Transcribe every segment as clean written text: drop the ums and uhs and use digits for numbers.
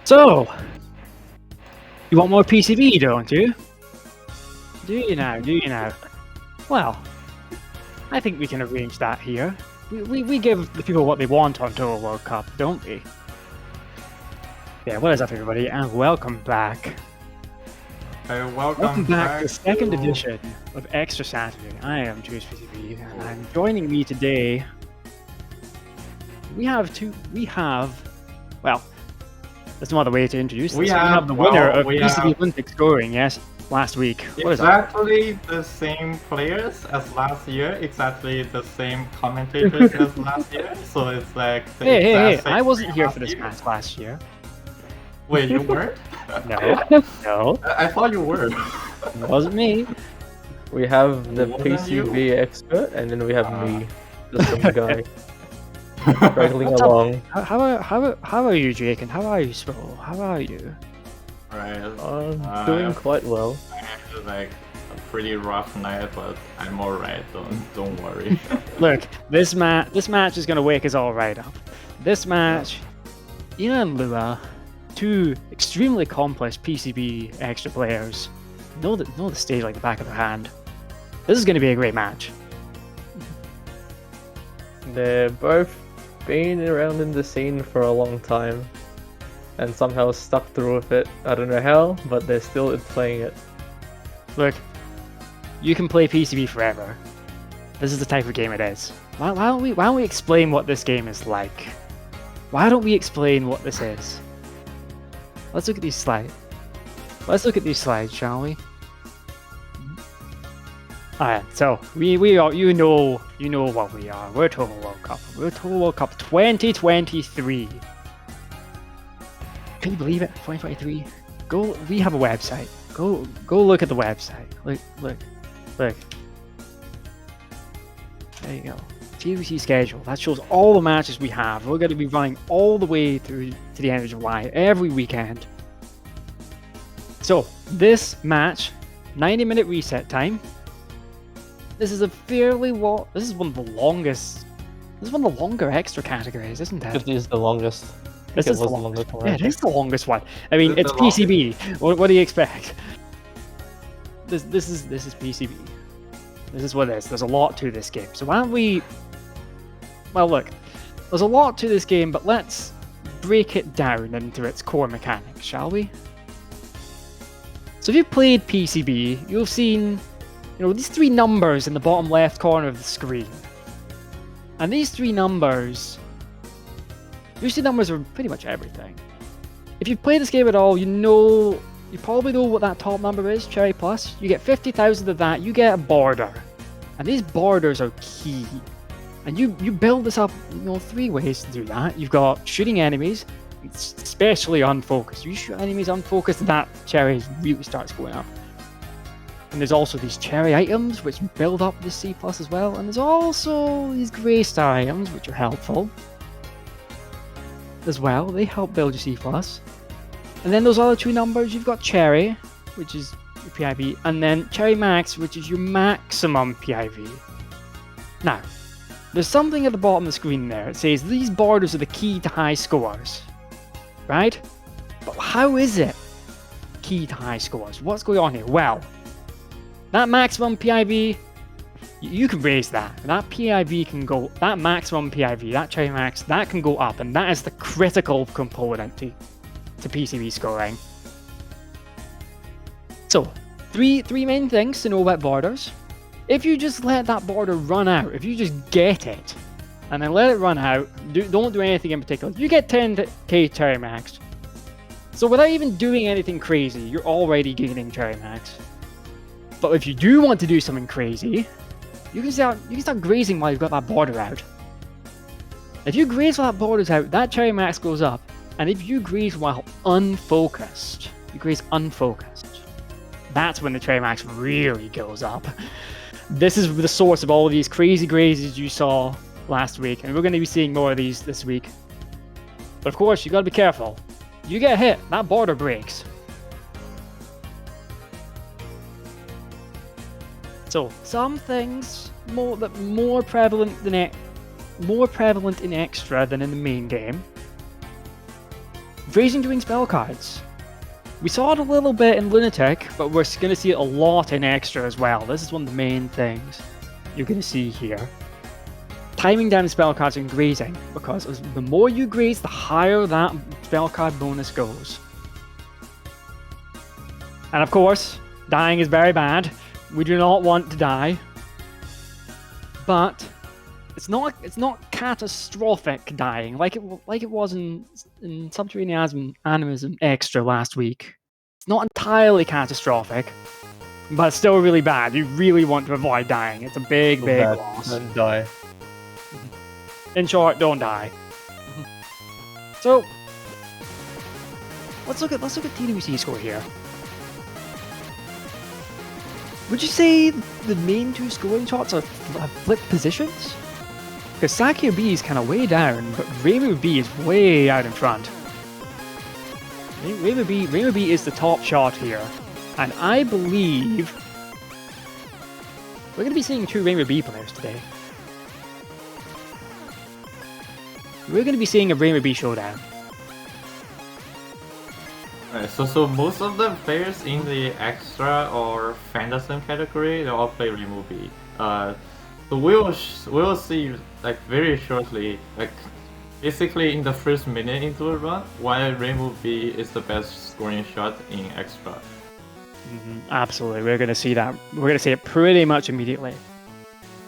So, you want more PCB, don't you? Do you now? Do you now? Well, I think we can arrange that here. We give the people what they want on Touhou World Cup, don't we? Yeah, what is up, everybody, and welcome back. Welcome back to the second edition of Extra Saturday. I am TruesPCB, and I'm joining me today. Well, there's no other way to introduce this. We have the winner of PCB Olympic scoring, yes, last week. What exactly the same players as last year, exactly the same commentators as last year, so it's like the Hey, I wasn't here for this match last year. Wait, you weren't? No. I thought you were. It wasn't me. We have the PCB expert, and then we have me, the same guy, struggling along. How are you, Jake? And how are you, Sproul? How are you? Right. Doing quite well. I had like a pretty rough night, but I'm alright. Don't worry. Look, this match is gonna wake us all right up. This match, Ina and Lua, two extremely accomplished PCB extra players, know the stage like the back of their hand. This is going to be a great match. They're both been around in the scene for a long time, and somehow stuck through with it. I don't know how, but they're still playing it. Look, you can play PCB forever. This is the type of game it is. Why don't we explain what this game is like? Why don't we explain what this is? Let's look at these slides. Let's look at these slides, shall we? Alright, so we are, you know what we are. We're Touhou World Cup. We're Touhou World Cup 2023. Can you believe it? 2023. We have a website. Go look at the website. Look. There you go. TVC schedule. That shows all the matches we have. We're going to be running all the way through to the end of July, every weekend. So, this match, 90-minute reset time. This is a fairly long... This is one of the longest... This is one of the longer extra categories, isn't it? It is the longest. This is the longest one. Yeah, it is the longest one. I mean, it's PCB. What do you expect? This is PCB. This is what it is. There's a lot to this game. So why don't we... Well, look, there's a lot to this game, but let's break it down into its core mechanics, shall we? So if you've played PCB, you've seen, these three numbers in the bottom left corner of the screen. And these three numbers, numbers are pretty much everything. If you've played this game at all, you probably know what that top number is, Cherry Plus. You get 50,000 of that, you get a border. And these borders are key. And you build this up, three ways to do that. You've got shooting enemies, especially unfocused. You shoot enemies unfocused, that cherry really starts going up. And there's also these cherry items, which build up the C+ as well. And there's also these grey star items, which are helpful as well. They help build your C+. And then those other two numbers, you've got cherry, which is your PIV, and then cherry max, which is your maximum PIV. Now, there's something at the bottom of the screen there. It says these borders are the key to high scores, right? But how is it key to high scores? What's going on here? Well, that maximum PIV, you can raise that. That PIV can go, that maximum PIV, that cherry max, that can go up, and that is the critical component to PCB scoring. So, three main things to know about borders. If you just let that border run out, if you just get it, and then let it run out, don't do anything in particular, you get 10k cherry max. So without even doing anything crazy, you're already gaining cherry max. But if you do want to do something crazy, you can start grazing while you've got that border out. If you graze while that border's out, that cherry max goes up. And if you graze while unfocused, that's when the cherry max really goes up. This is the source of all of these crazy grazes you saw last week, and we're going to be seeing more of these this week. But of course, you got to be careful. You get hit, that border breaks. So some things more prevalent in extra than in the main game. Phrasing doing spell cards. We saw it a little bit in Lunatic, but we're going to see it a lot in Extra as well. This is one of the main things you're going to see here. Timing down spell cards and grazing, because the more you graze, the higher that spell card bonus goes. And of course, dying is very bad. We do not want to die. But it's not catastrophic dying like it was in Subterranean Animism Extra last week. It's not entirely catastrophic, but it's still really bad. You really want to avoid dying. It's a big loss. Don't die. In short, don't die. So let's look at TWC score here. Would you say the main two scoring shots have flipped positions? Because Sakio B is kind of way down, but Reimu B is way out in front. Reimu B is the top shot here, and I believe we're going to be seeing two Reimu B players today. We're going to be seeing a Reimu B showdown. Right, so most of the players in the Extra or Phantasm category, they all play Reimu B. So we'll see like very shortly, like basically in the first minute into a run, why Reimu B is the best scoring shot in Extra. Absolutely, we're going to see that. We're going to see it pretty much immediately.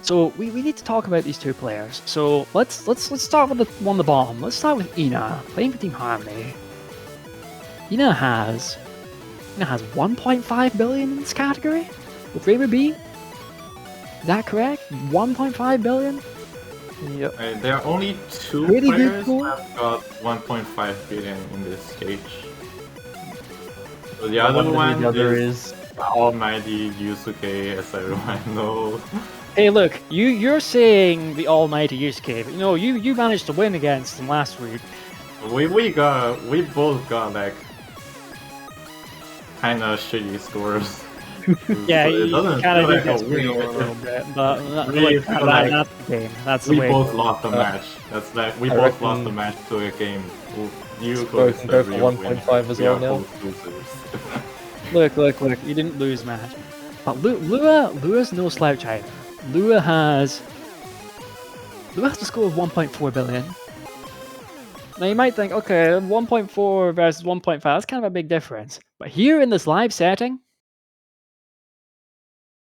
So we need to talk about these two players. So let's start with the one on the bottom. Let's start with Ina playing for Team Harmony. Ina has 1.5 billion in this category with Reimu B. Is that correct? 1.5 billion? Yep. There are only two Really players good that have got 1.5 billion in this stage. So the other is Almighty Yusuke, as everyone knows. Hey, look, you're saying the almighty Yusuke, but you managed to win against him last week. We both got like kind of shitty scores. Yeah, so you kind of like did disagree a with it a little bit, but really that's the game. That's the we way. both lost the match. That's like we both lost the match to a game. You go for 1.5 as well now. Look, you didn't lose match. But Lua's no slouch either. Lua has a score of 1.4 billion. Now you might think, okay, 1.4 versus 1.5, that's kind of a big difference. But here in this live setting,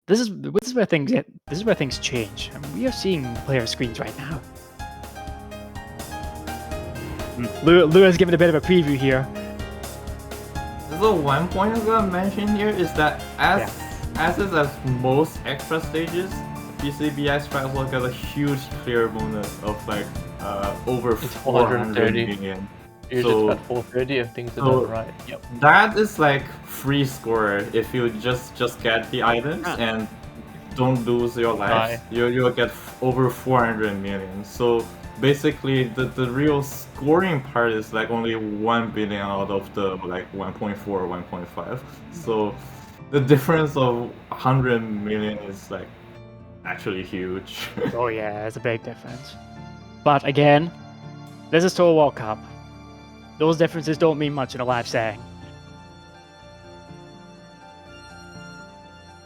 this is where things change. I mean, we are seeing player screens right now. Lua's giving a bit of a preview here. So one point I'm gonna mention here is that as is as most extra stages, PCB Extra will get a huge clear bonus of like over 400 million. Usually it's about 430 if things are done right. Yep. That is like free score if you just get the items and don't lose your lives. You'll get over 400 million. So basically the real scoring part is like only 1 billion out of the like 1.4 or 1.5. So the difference of 100 million is like actually huge. Oh yeah, it's a big difference. But again, this is Touhou World Cup. Those differences don't mean much in a live setting.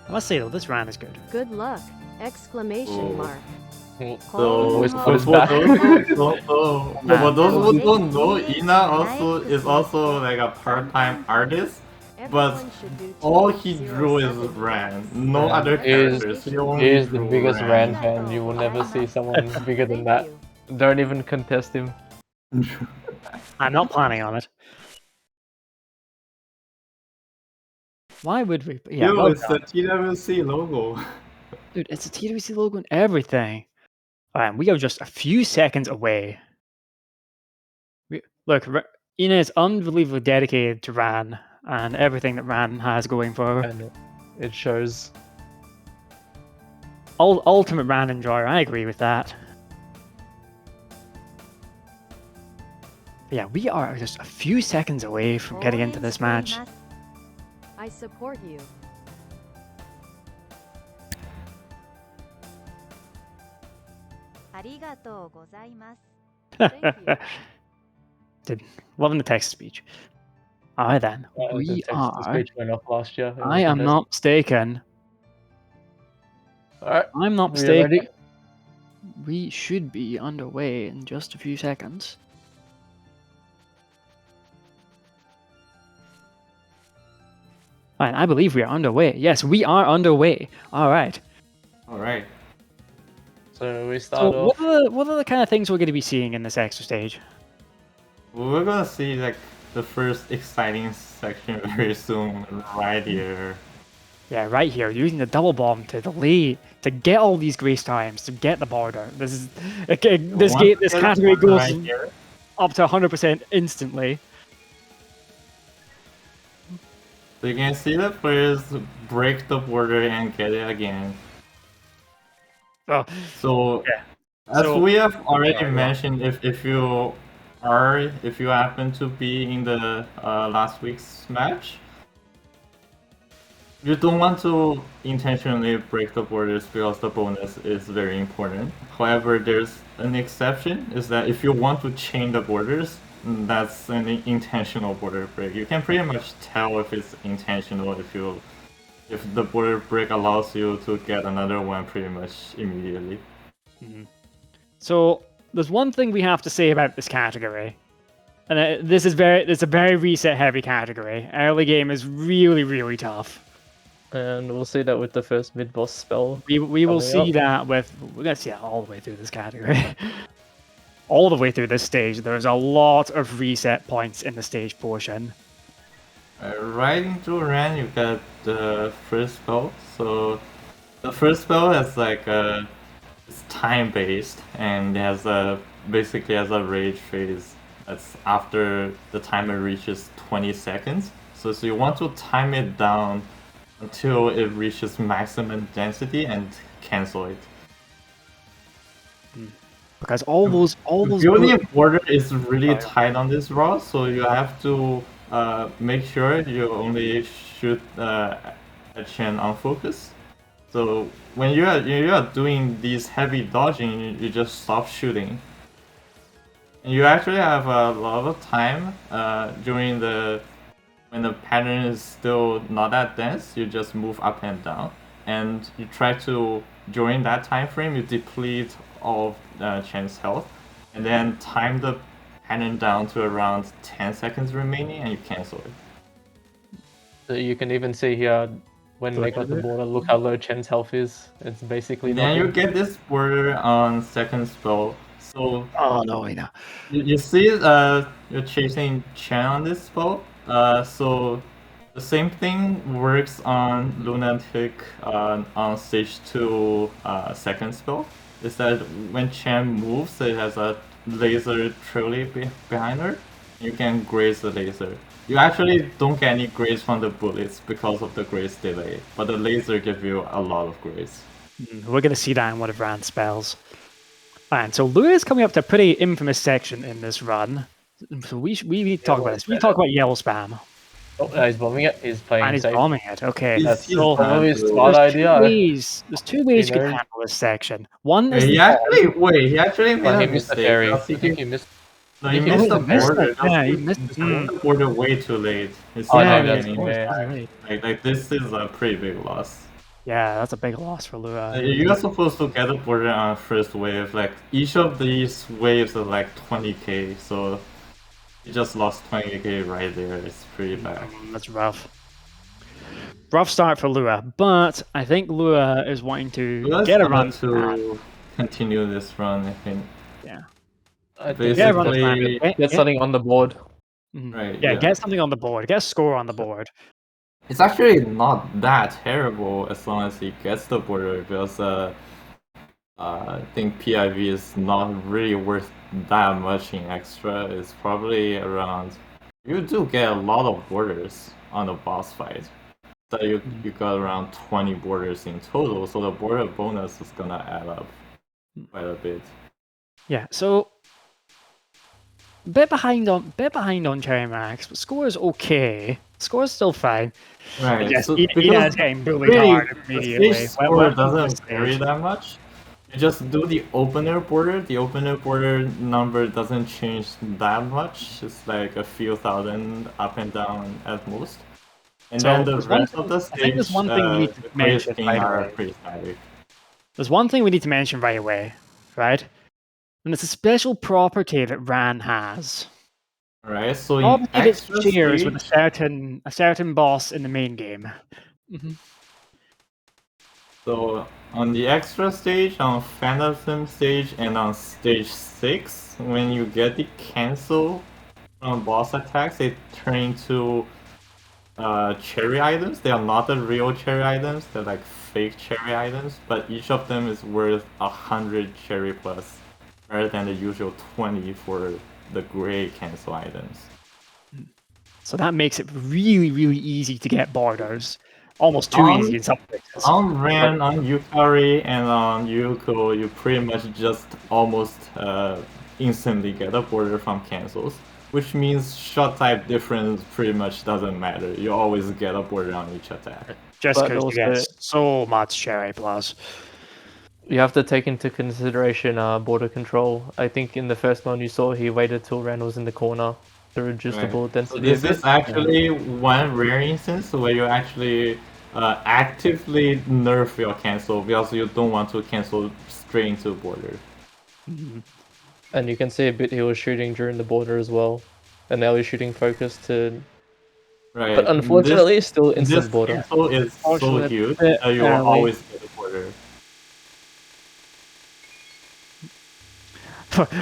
I must say though, this round is good. Good luck! Exclamation mark. So for those who don't know, Ina is also like a part-time artist, but all he drew is Ran, no other characters. He is the biggest Ran fan. You will never see someone bigger than that. Don't even contest him. I'm not planning on it. Why would we? Yeah, Yo, it's the TWC logo. Dude, it's a TWC logo and everything. And we are just a few seconds away. Look, Ina is unbelievably dedicated to Ran and everything that Ran has going for her. And it shows. Ultimate Ran enjoyer, I agree with that. But yeah, we are just a few seconds away from getting into this match. I support you. Thank you. Loving the text speech. Alright then. The We text to are. speech went off last year. I am not mistaken. Alright. I'm not We are mistaken. ready. We should be underway in just a few seconds. Fine, I believe we are underway. Yes, we are underway. Alright. Alright. So we start So off. what are the kind of things we're going to be seeing in this extra stage? We're gonna see like the first exciting section very soon, right here. Yeah, right here, using the double bomb to delay, to get all these grace times, to get the border. This is this category goes right here. up to 100% instantly. So you can see the players break the border and get it again. Oh, So, yeah. as So- we have already mentioned, if you happen to be in the last week's match, you don't want to intentionally break the borders because the bonus is very important. However, there's an exception, is that if you want to chain the borders, that's an intentional border break. You can pretty much tell if it's intentional if the border break allows you to get another one pretty much immediately. So there's one thing we have to say about this category, and it's a very reset heavy category. Early game is really, really tough. And we'll see that with the first mid boss spell. We will see up. that we're gonna see that all the way through this category. All the way through this stage, there's a lot of reset points in the stage portion. Right into Ren, you got the first spell. So the first spell has like it's time based and basically has a rage phase that's after the timer reaches 20 seconds. So you want to time it down until it reaches maximum density and cancel it. Because all those building border is really tight on this raw, so you have to make sure you only shoot a Chen on focus. So when you are doing these heavy dodging, you just stop shooting. And you actually have a lot of time when the pattern is still not that dense. You just move up and down, and you try to during that time frame you deplete all of Chen's health, and then time the pattern down to around 10 seconds remaining, and you cancel it. So you can even see here when they got the border. Look how low Chen's health is. It's basically. Then you get this border on second spell. So oh no, I know. You see, you're chasing Chen on this spell. So the same thing works on Lunatic on stage 2 second spell. Is that when Chen moves, it has a laser trailing behind her. You can graze the laser. You actually don't get any graze from the bullets because of the graze delay, but the laser gives you a lot of graze. We're going to see that in one of Rand's spells. And so Lua is coming up to a pretty infamous section in this run. So we need to talk about this. We talk about yellow spam. Oh, he's bombing it. He's playing And he's safe. bombing it. Okay. That's He's probably a bad, smart idea. There's two ways you can handle this section. One is He actually made Oh, a he missed the mistake. fairy. I I think think he missed. No, he he missed the missed border. it. Yeah, he missed He moved the border way too late. It's Oh, not no, getting that's it. Like this is a pretty big loss. Yeah, that's a big loss for Lua. You are supposed to get the border on first wave. Like each of these waves are like 20k, so you just lost 20k right there. It's pretty bad. That's rough. Rough start for Lua, but I think Lua is wanting to Lua's get a gonna run to continue this run. I think. Yeah. I think Get a run Basically, get something on the board. right? Yeah, get something on the board. Get a score on the board. It's actually not that terrible as long as he gets the border, because I think PIV is not really worth that much in extra. It's probably around. You do get a lot of borders on the boss fight. So you got around 20 borders in total, so the border bonus is gonna add up quite a bit. Yeah, so bit behind on Cherry Max, but score is okay. Score is still fine. Right. Yes, So Ina is getting bullied really, hard the immediately. stage score doesn't vary that much. You just do the opener border. The opener border number doesn't change that much. It's like a few thousand up and down at most. And So then the there's one rest of thing- the I think there's stage, one thing we need to the mention grade scheme right are away. pretty static. There's one thing we need to mention right away, right? And it's a special property that Ran has. Right, so in Property that extra shares with stage, a certain boss in the main game. so on the extra stage, on Phantasm stage, and on stage 6, when you get the cancel from boss attacks, they turn into cherry items. They are not the real cherry items, they're like fake cherry items, but each of them is worth 100 cherry plus, rather than the usual 20 for the gray cancel items. So that makes it really, really easy to get borders. Almost too easy in some places. On Ren, on Yukari, and on Yuko, you pretty much just almost instantly get a border from cancels, which means shot type difference pretty much doesn't matter. You always get a border on each attack. Just But because you also- get so much cherry plus. You have to take into consideration border control. I think in the first one you saw he waited till Ren was in the corner to reduce the Right. bullet So density. this a bit. is actually one rare instance where you actually actively nerf your cancel because you don't want to cancel straight into the border. And you can see a bit he was shooting during the border as well. And now he's shooting focus to... Right. But unfortunately, still instant this border. cancel is so Unfortunately, huge bit that you will early. always get a border.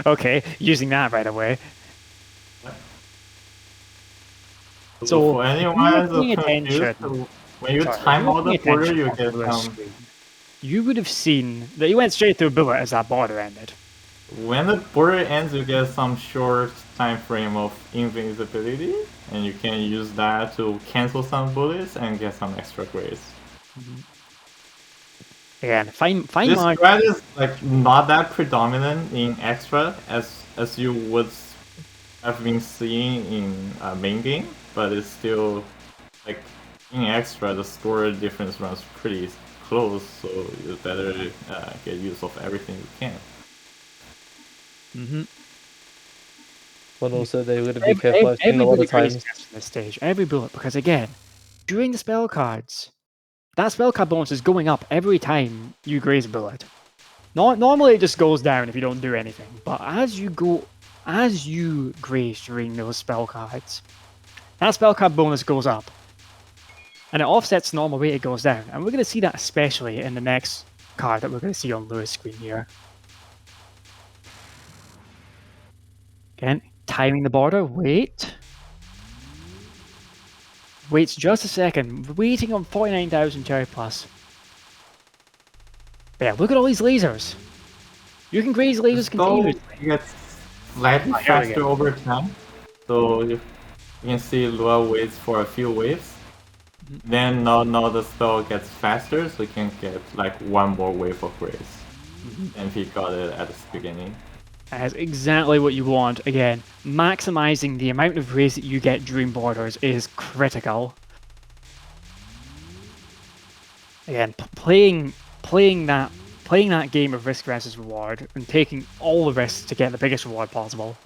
Okay, using that right away. So So, for if anyone you were who's paying confused, attention- when you Sorry, time if you out were the paying border, attention you on get Lewis' some. screen, you would have seen that he went straight through a bullet as that border ended. When the border ends, you get some short time frame of invisibility, and you can use that to cancel some bullets and get some extra grades. Again, fine This margin. strat is like not that predominant in extra as you would have been seeing in main game, but it's still like in extra the score difference runs pretty close, so you better get use of everything you can. But also they would be careful. I've seen a lot Everybody of times. grazes this stage, every bullet, because again, during the spell cards, that spell card bonus is going up every time you graze a bullet. Normally it just goes down if you don't do anything, but as you graze during those spell cards, that spell card bonus goes up. And it offsets normal rate, it goes down. And we're going to see that especially in the next card that we're going to see on Lewis' screen here. Again, timing the border, wait. Waits just a second, waiting on 49,000 cherry plus. But yeah, look at all these lasers. You can graze lasers continuously. You get slightly Here we faster go. over time, so you can see Lua waits for a few waves. Then now the spell gets faster, so you can get like one more wave of grace. And he got it at the beginning. That's exactly what you want. Again, maximizing the amount of grace that you get during borders is critical. Again, playing that game of risk versus reward and taking all the risks to get the biggest reward possible.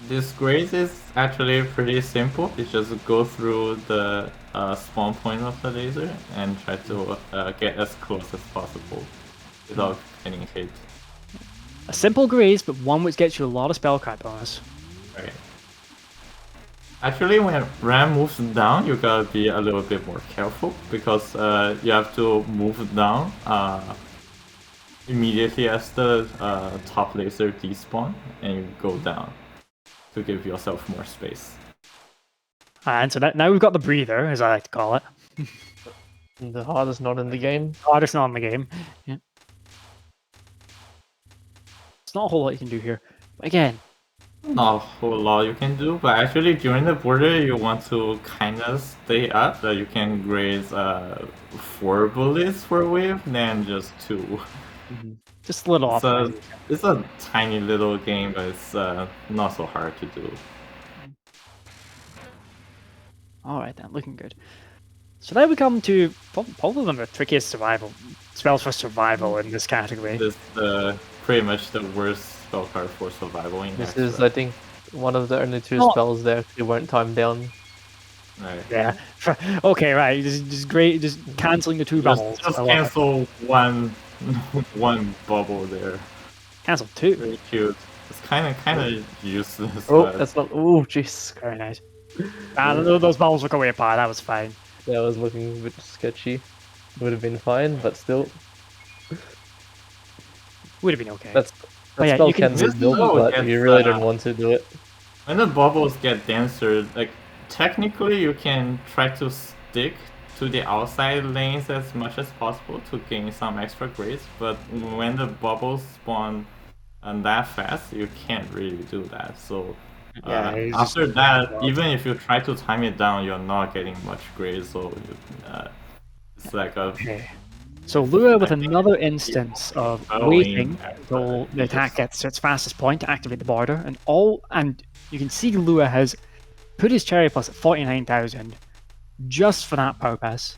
This grace is actually pretty simple. You just go through the spawn point of the laser and try to get as close as possible without getting hit. A simple graze, but one which gets you a lot of spell card bonus. Right. Actually, when Ram moves down, you gotta be a little bit more careful because you have to move down immediately as the top laser despawn, and you go down to give yourself more space. And so now we've got the breather, as I like to call it. The hardest not in the game. Hardest not in the game. Yeah. It's not a whole lot you can do here. But again, Not a whole lot you can do, but actually during the border you want to kind of stay up, that you can graze 4 bullets for a wave than just 2. just a little off. It's a tiny little game, but it's not so hard to do. Alright then, looking good. So now we come to probably one of the trickiest survival spells for survival in this category. This pretty much the worst spell card for survival in This extra. is, I think, one of the only two Oh. spells that actually won't time down. Right. Yeah. Okay, right. Just great. Just canceling the two bubbles. Just I love it. cancel one one bubble there. Cancel two. Very cute. It's kind of useless. Oh, but that's not. Oh, jeez. Very nice. Those bubbles look away apart. That was fine. That was looking a bit sketchy. Would have been fine, but still. Would have been okay. That yeah, spell you can can be just built, know but it's, you really don't want to do it. when the bubbles get denser, like technically you can try to stick to the outside lanes as much as possible to gain some extra grades, but when the bubbles spawn that fast, you can't really do that. So Yeah, it's after just- that, even if you try to time it down, you're not getting much grades. So it's like a Okay. So Lua with I think another instance of following waiting that, until the yes. attack gets to its fastest point to activate the border, and you can see Lua has put his cherry plus at 49,000 just for that purpose.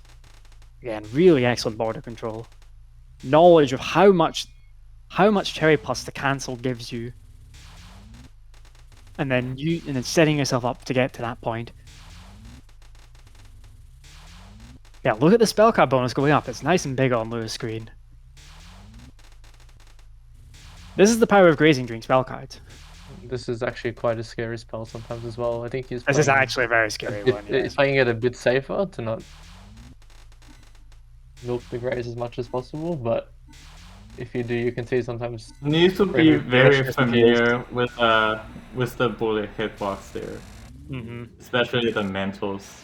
Again, really excellent border control. Knowledge of how much cherry plus the cancel gives you. And then setting yourself up to get to that point. Yeah, look at the spell card bonus going up. It's nice and big on Lua's screen. This is the power of grazing during spell cards. This is actually quite a scary spell sometimes as well. I think he's This is playing actually a very scary bit- one. He's playing it a bit safer to not milk the grays as much as possible, but if you do, you can see sometimes. need to be Very very precious familiar with the bullet hitbox there, Mm-hmm. especially the mentals.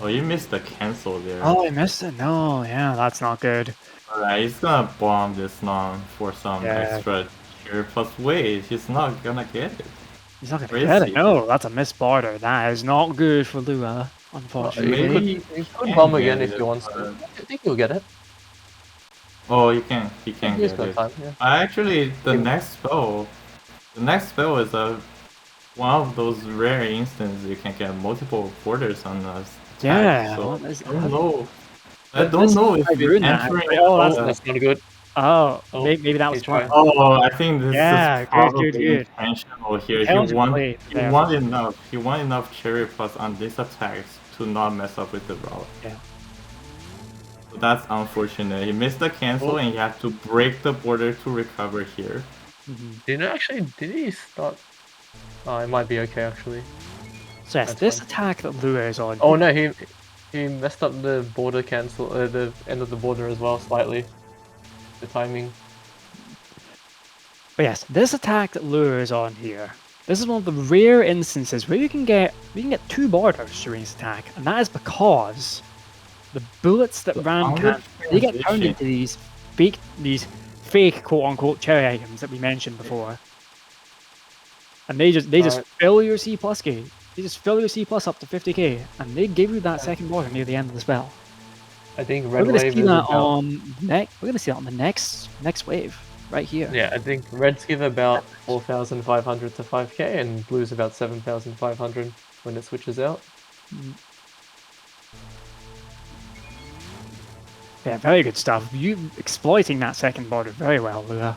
Oh, you missed the cancel there. Oh, I missed it. No, yeah, that's not good. Alright, he's gonna bomb this long for some Yeah. extra cheer. Plus, wait, he's not gonna get it. He's not Where gonna is get it. he? No, that's a missed border. That is not good for Lua, unfortunately. Maybe He could can bomb get again if it, he wants to. but- I think he'll get it. Oh, he can He's get got it. time, yeah. Actually, the next spell is one of those rare instances you can get multiple borders on us. Yeah, So what is I don't that? know. I That- don't this know if might it's ruin that, entering. actually. Oh, Oh, that's not good. Oh, Oh, maybe that was he's trying. fine. Oh, I think this Yeah, is good, probably good, good. intentional here. Intelligently He there. want enough. He want enough cherry plus on these attacks to not mess up with the route. Yeah. So that's unfortunate. He missed the cancel Oh. and you have to break the border to recover here. Did he start? Oh, it might be okay actually. So yes, That's this fine. attack that Lua is on. Oh no, he messed up the border cancel, the end of the border as well slightly. The timing. But yes, this attack that Lua is on here. This is one of the rare instances where you can get two borders during this attack, and that is because the bullets that ran Under they get turned transition. into these fake quote unquote cherry items that we mentioned before. And they just Right. fill your C plus gate. They just fill your C plus up to 50k, and they give you that second border near the end of the spell. I think We're red gonna wave see is that about. on we're gonna see that on the next wave, right here. Yeah, I think reds give about 4,500 to 5k, and blues about 7,500 when it switches out. Yeah, very good stuff. You exploiting that second border very well, Lua.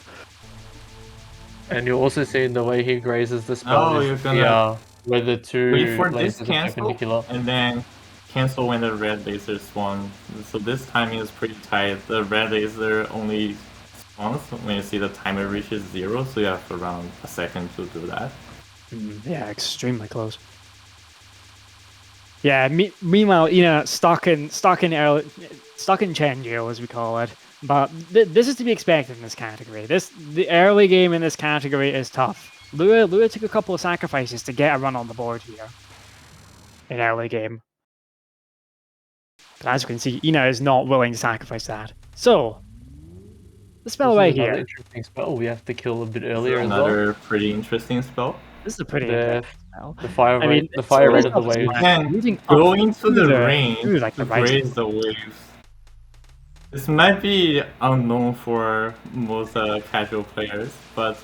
And you'll also see the way he grazes the spell. Oh, is you're the, gonna where the two wait for lasers this are cancel perpendicular. and then cancel when the red laser spawn. So this timing is pretty tight. The red laser only spawns when you see the timer reaches 0, so you have around a second to do that. Yeah, extremely close. Yeah. Meanwhile, stuck in Chen jail as we call it. But this is to be expected in this category. The early game in this category is tough. Lua took a couple of sacrifices to get a run on the board here in early game. But as you can see, Ina is not willing to sacrifice that. So, the spell This right is another here. interesting spell we have to kill a bit This is earlier as well. another pretty interesting spell. This is a pretty The interesting spell. the fire I rate, mean, the fire rate of the it's wave. always And moving up go into the through range through, like, to the right graze the waves. This might be unknown for most casual players, but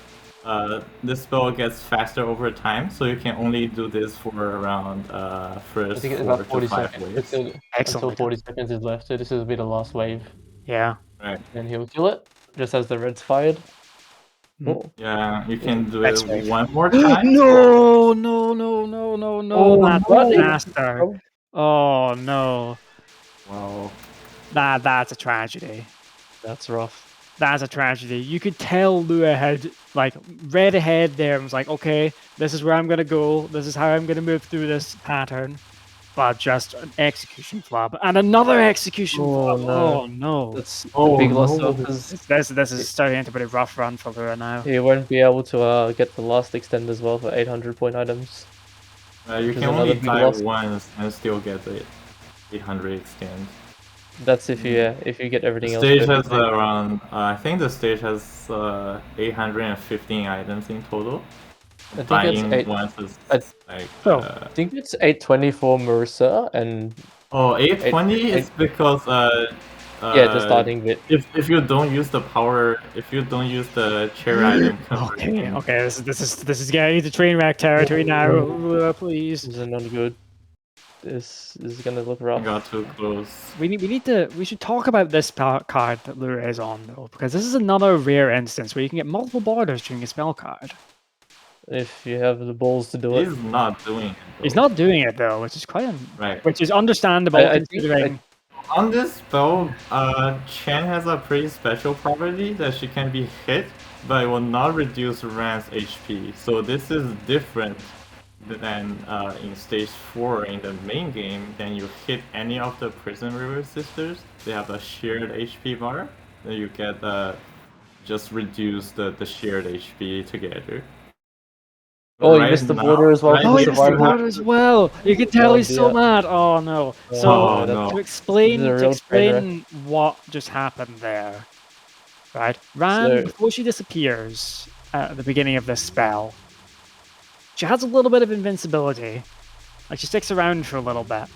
this spell gets faster over time, so you can only do this for around I first think it's 4 about 40 to 5 seconds. waves. Until Excellent. 40 seconds is left, so this will be the last wave. Yeah. Right. and he'll kill it just as the red's fired. Hmm. Oh, Yeah, you can do That's it right. one more time. No, no, no, no, no, no, Oh, that no. disaster. Oh no, Wow. that's a tragedy. that's rough. That's a tragedy. You could tell Lua had like read ahead there and was like, okay, this is where I'm gonna go. This is how I'm gonna move through this pattern. But just an execution flub and another execution Oh, flub. no. Oh no. That's a Oh, big loss though, no. because This is starting to be a rough run for Lua now. he won't be able to get the last extend as well for 800 point items. You Which is can only another big die loss. once and still get the 800 extend. That's if you get The everything else stage has perfectly. around, I think the stage has 815 items in total. I think Dying it's 8. once is I- like. Oh. I think it's 820 for Marissa and 820 is because yeah, the starting bit. if you don't use the power, if you don't use the chair item Okay, conversion, okay, this is getting into train wreck territory now. Lua, please. This is not good. This is gonna look I rough. got too close. We should talk about this card that Lua is on though, because this is another rare instance where you can get multiple borders during a spell card. If you have the balls to do it. He's not doing it. He's though. not doing it though, which is quite Right. which is understandable I think- considering. On this spell, Chen has a pretty special property that she can be hit, but it will not reduce Ran's HP. So this is different than in stage 4 in the main game. Then you hit any of the Prison River Sisters, they have a shared HP bar. Then you get just reduce the shared HP together. Oh, you Right missed the now- border as well. right Oh, for he the missed the survivor. border as well. You can tell Oh, he's so dear. mad. Oh no. So Oh, no. to explain This is a real train what just happened there, right? Ran So- before she disappears at the beginning of this spell. She has a little bit of invincibility. Like she sticks around for a little bit,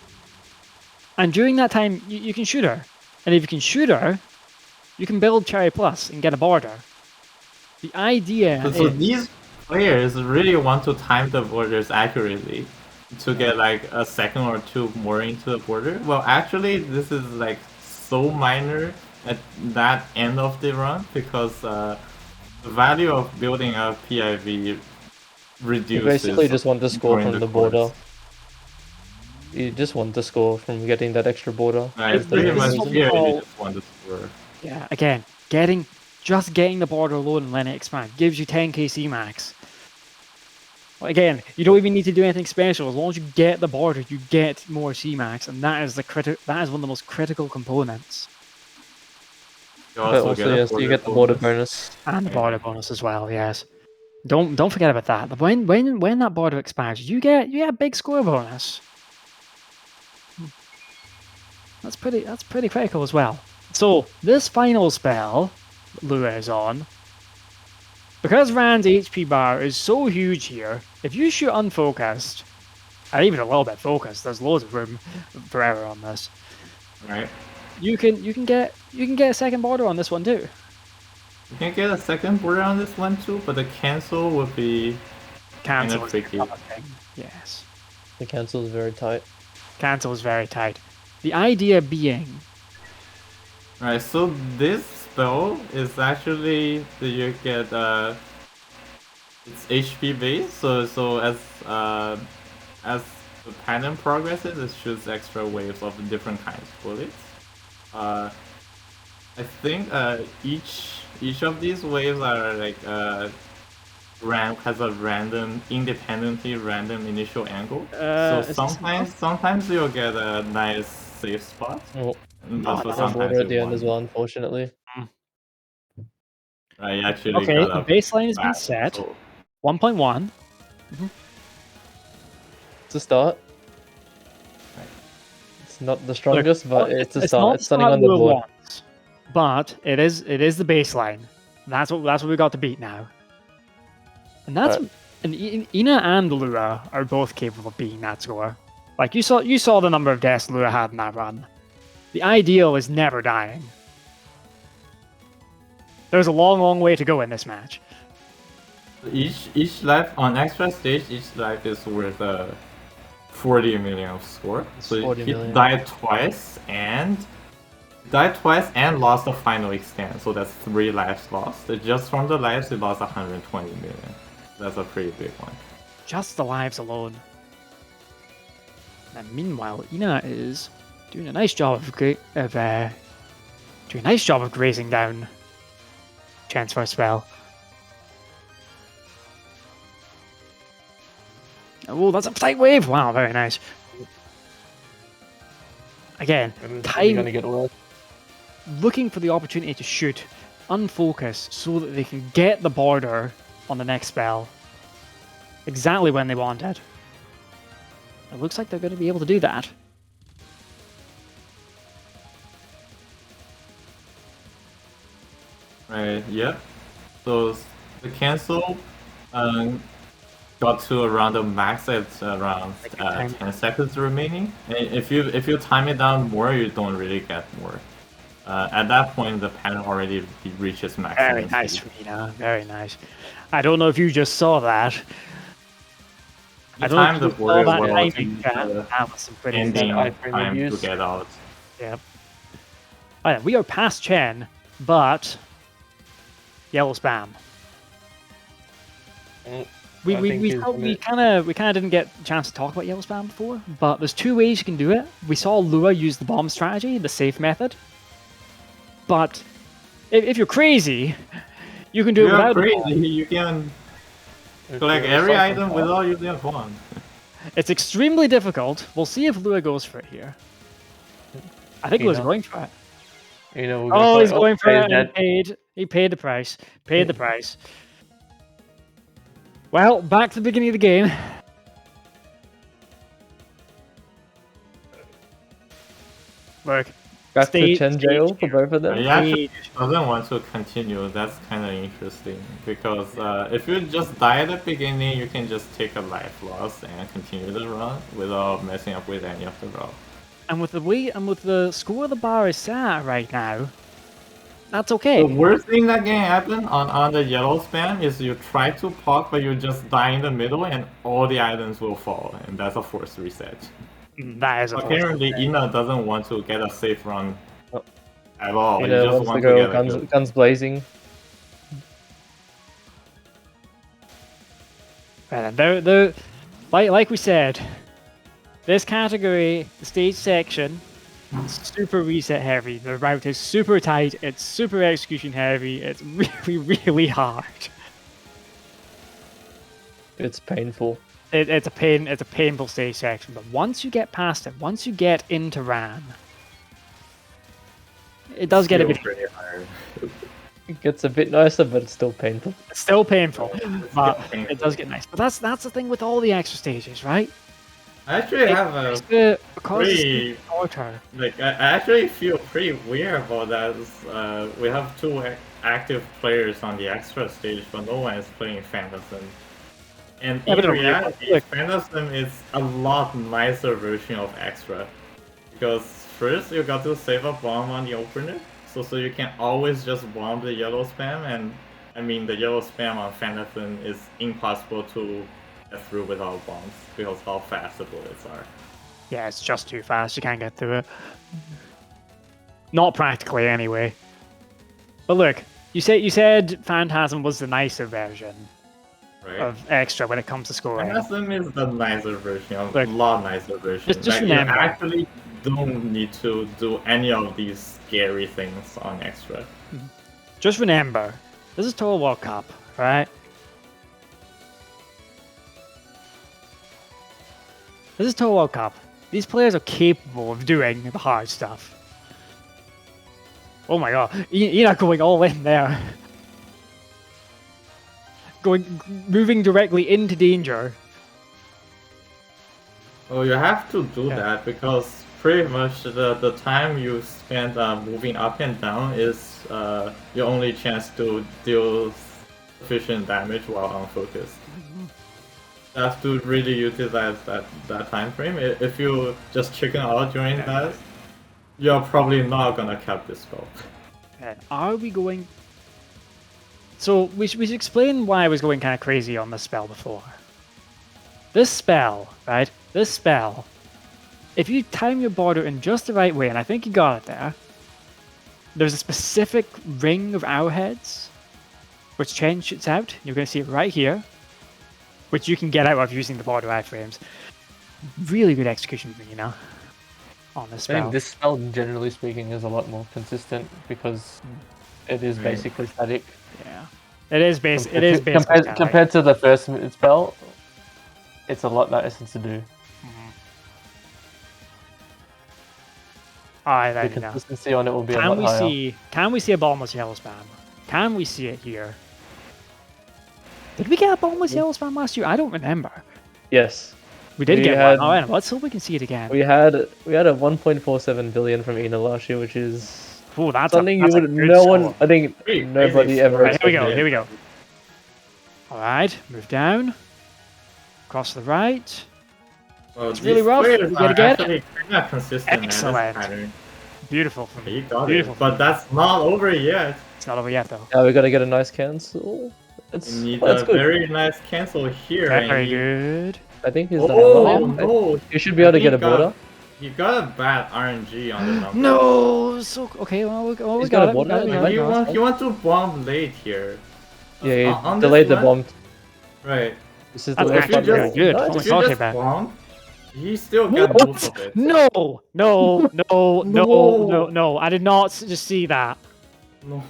and during that time you can shoot her. And if you can shoot her, you can build Cherry Plus and get a border. The idea So is these players really want to time the borders accurately to get like a second or two more into the border. Well, actually, this is like so minor at that end of the run because the value of building a PIV You reduces. basically just want the score during from the border. course. You just want the score from getting that extra border. Right, This- pretty this much is what we here call- you just want the score. Yeah, again, getting the border alone and letting it expand gives you 10k C max. Well, again, you don't even need to do anything special. As long as you get the border, you get more C max, and that is one of the most critical components. You But also, a yes, you get the border bonus. And the border bonus as well. Yes, don't forget about that. But when that border expands, you get a big score bonus. That's pretty critical as well. So this final spell Lua is on, because Rand's HP bar is so huge here, if you shoot unfocused, and even a little bit focused, there's loads of room for error on this. Right. You can get a second border on this one too. You can get a second border on this one too, but the cancel would be Cancel Kinda is tricky. another thing. Yes, The cancel is very tight. cancel is very tight. The idea being, right. So this spell is actually that you get it's HP based. So as the pattern progresses, it shoots extra waves of different kinds of bullets. I think each of these waves are like has a independently random initial angle. So it's- sometimes you'll get a nice safe spot. Oh, And No, also no, no border at the end you as well, unfortunately. Right, you actually okay, got the a baseline has been bad set. result. 1.1. It's a start. Right. It's not the strongest, but it's a not start. the It's starting start on the Lua board. wants, but it is the baseline. That's what we got to beat now. And that's Right. and Ina and Lua are both capable of beating that score. Like you saw the number of deaths Lua had in that run. The ideal is never dying. There's a long way to go in this match. Each life on extra stage, each life is worth 40 million of score. It's So 40 he million. died twice, and Died twice and lost the final extent, so that's 3 lives lost. Just from the lives, he lost 120 million. That's a pretty big one. Just the lives alone. And meanwhile, Ina is doing a nice job of grazing down Chen's first spell. Oh, that's a tight wave! Wow, very nice. Again, Time gonna get worse. looking for the opportunity to shoot, unfocus, so that they can get the border on the next spell exactly when they want it. It looks like they're going to be able to do that. Right, yep. So the cancel got to around the max at around 10 seconds remaining. And if you time it down more, you don't really get more. At that point, the pen already reaches maximum. Very nice, Rina. Very nice. I don't know if you just saw that. I don't know if you saw that timing. That was some pretty ending time to get out. Yep. Oh, yeah, we are past Chen, but yellow spam. We kind of didn't get a chance to talk about yellow spam before, but there's 2 ways you can do it. We saw Lua use the bomb strategy, the safe method. But if you're crazy, you can do it without crazy. You can collect every item without using a bomb. It's extremely difficult. We'll see if Lua goes for it here. I think Lua's going for it. You know, oh, he's going for it. He paid the price. Paid the price. Well, back to the beginning of the game. Look. Back to Chen jail for both of them. He actually doesn't want to continue. That's kind of interesting because if you just die at the beginning, you can just take a life loss and continue the run without messing up with any of the route. And with the score the bar is set right now, that's okay. The worst thing that can happen on the yellow spam is you try to poke, but you just die in the middle, and all the items will fall, and that's a forced reset. That is apparently Ina doesn't want to get a safe run at all. Ina just wants to go guns blazing. Right, like we said, this category, the stage section, super reset heavy. The route is super tight. It's super execution heavy. It's really, really hard. It's painful. It's a painful stage section, but once you get past it, once you get into Ran, it does get a bit hard. It gets a bit nicer, but it's still painful. It's still painful, but it does get nice. But that's the thing with all the extra stages, right? I actually have a pretty I actually feel pretty weird about that. We have 2 active players on the extra stage, but no one is playing Phantasm. And in reality, Phantasm is a lot nicer version of Extra. Because first you got to save a bomb on the opener, so you can always just bomb the yellow spam, and I mean the yellow spam on Phantasm is impossible to get through without bombs, because how fast the bullets are. Yeah, it's just too fast, you can't get through it. Not practically anyway. But look, you said Phantasm was the nicer version. Right. Of Extra when it comes to scoring. Phantasm is the nicer version, a lot nicer version. Just remember, you actually don't need to do any of these scary things on Extra. Just remember, this is Touhou World Cup, right? This is Touhou World Cup. These players are capable of doing the hard stuff. Oh my god, you're not going all in there. Moving directly into danger. Oh, you have to do that because pretty much the time you spend moving up and down is your only chance to deal sufficient damage while unfocused. You have to really utilize that time frame. If you just chicken out during that, you're probably not gonna cap this spell. Are we going... So we should explain why I was going kind of crazy on this spell before. This spell, right? This spell, if you time your border in just the right way, and I think you got it there, there's a specific ring of arrowheads which Chen shoots out. You're going to see it right here, which you can get out of using the border iframes. Really good execution, you know, on this I spell. think this spell, generally speaking, is a lot more consistent because it is basically static. Yeah, it is basically static. Compared to the first spell, it's a lot nicer to do. Alright, The then, consistency on it will be a lot higher. Can we see a bottomless yellow spam? Can we see it here? Did we get a bottomless yellow spam last year? I don't remember. Yes. We did get one. Alright, let's hope we can see it again. We had a 1.47 billion from Ina last year, which is something I think nobody ever. Right, here we go. Alright, move down. Across the right. Well, it's really rough. We gotta get it. Consistent, excellent. Man, beautiful from you got beautiful. It. But that's not over yet. It's not over yet, though. Yeah, we gotta get a nice cancel. You need a very nice cancel here. Very good. I think he's done well. You should be able to get a border. You got a bad RNG on the number. No, so okay. Well, we got a border. You want to bomb late here. Yeah, delayed the bomb. Right. This is the worst part. Good. If you just bomb, he still got most of it. No. I did not just see that. No.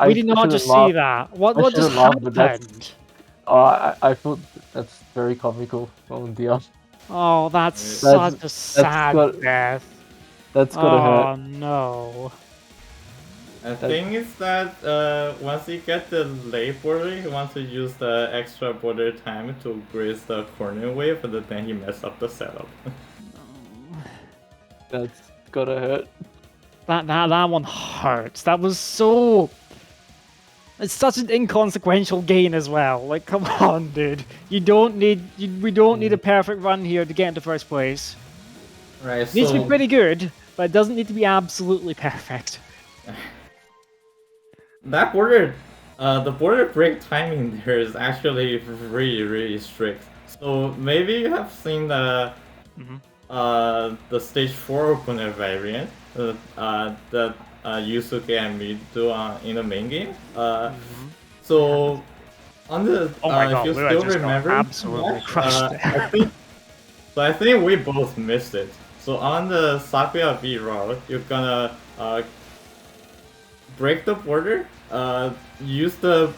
We did not just see that. What just happened? I thought that's very comical. Oh dear. Oh, that's such a sad death. That's gotta hurt. Oh no. The thing is that once you get the late border, he wants to use the extra border time to graze the corner wave, but then he messed up the setup. That's gotta hurt. That one hurts. That was so... It's such an inconsequential gain as well. Like, come on, dude. We don't need a perfect run here to get into first place. Right. It needs to be pretty good, but it doesn't need to be absolutely perfect. That border, the border break timing there is actually really strict. So maybe you have seen the stage 4 opener variant that Yusuke and me do in the main game. So on the if you still remember, absolutely crushed it. I think we both missed it. So on the Sakuya V route, you're gonna break the border, use the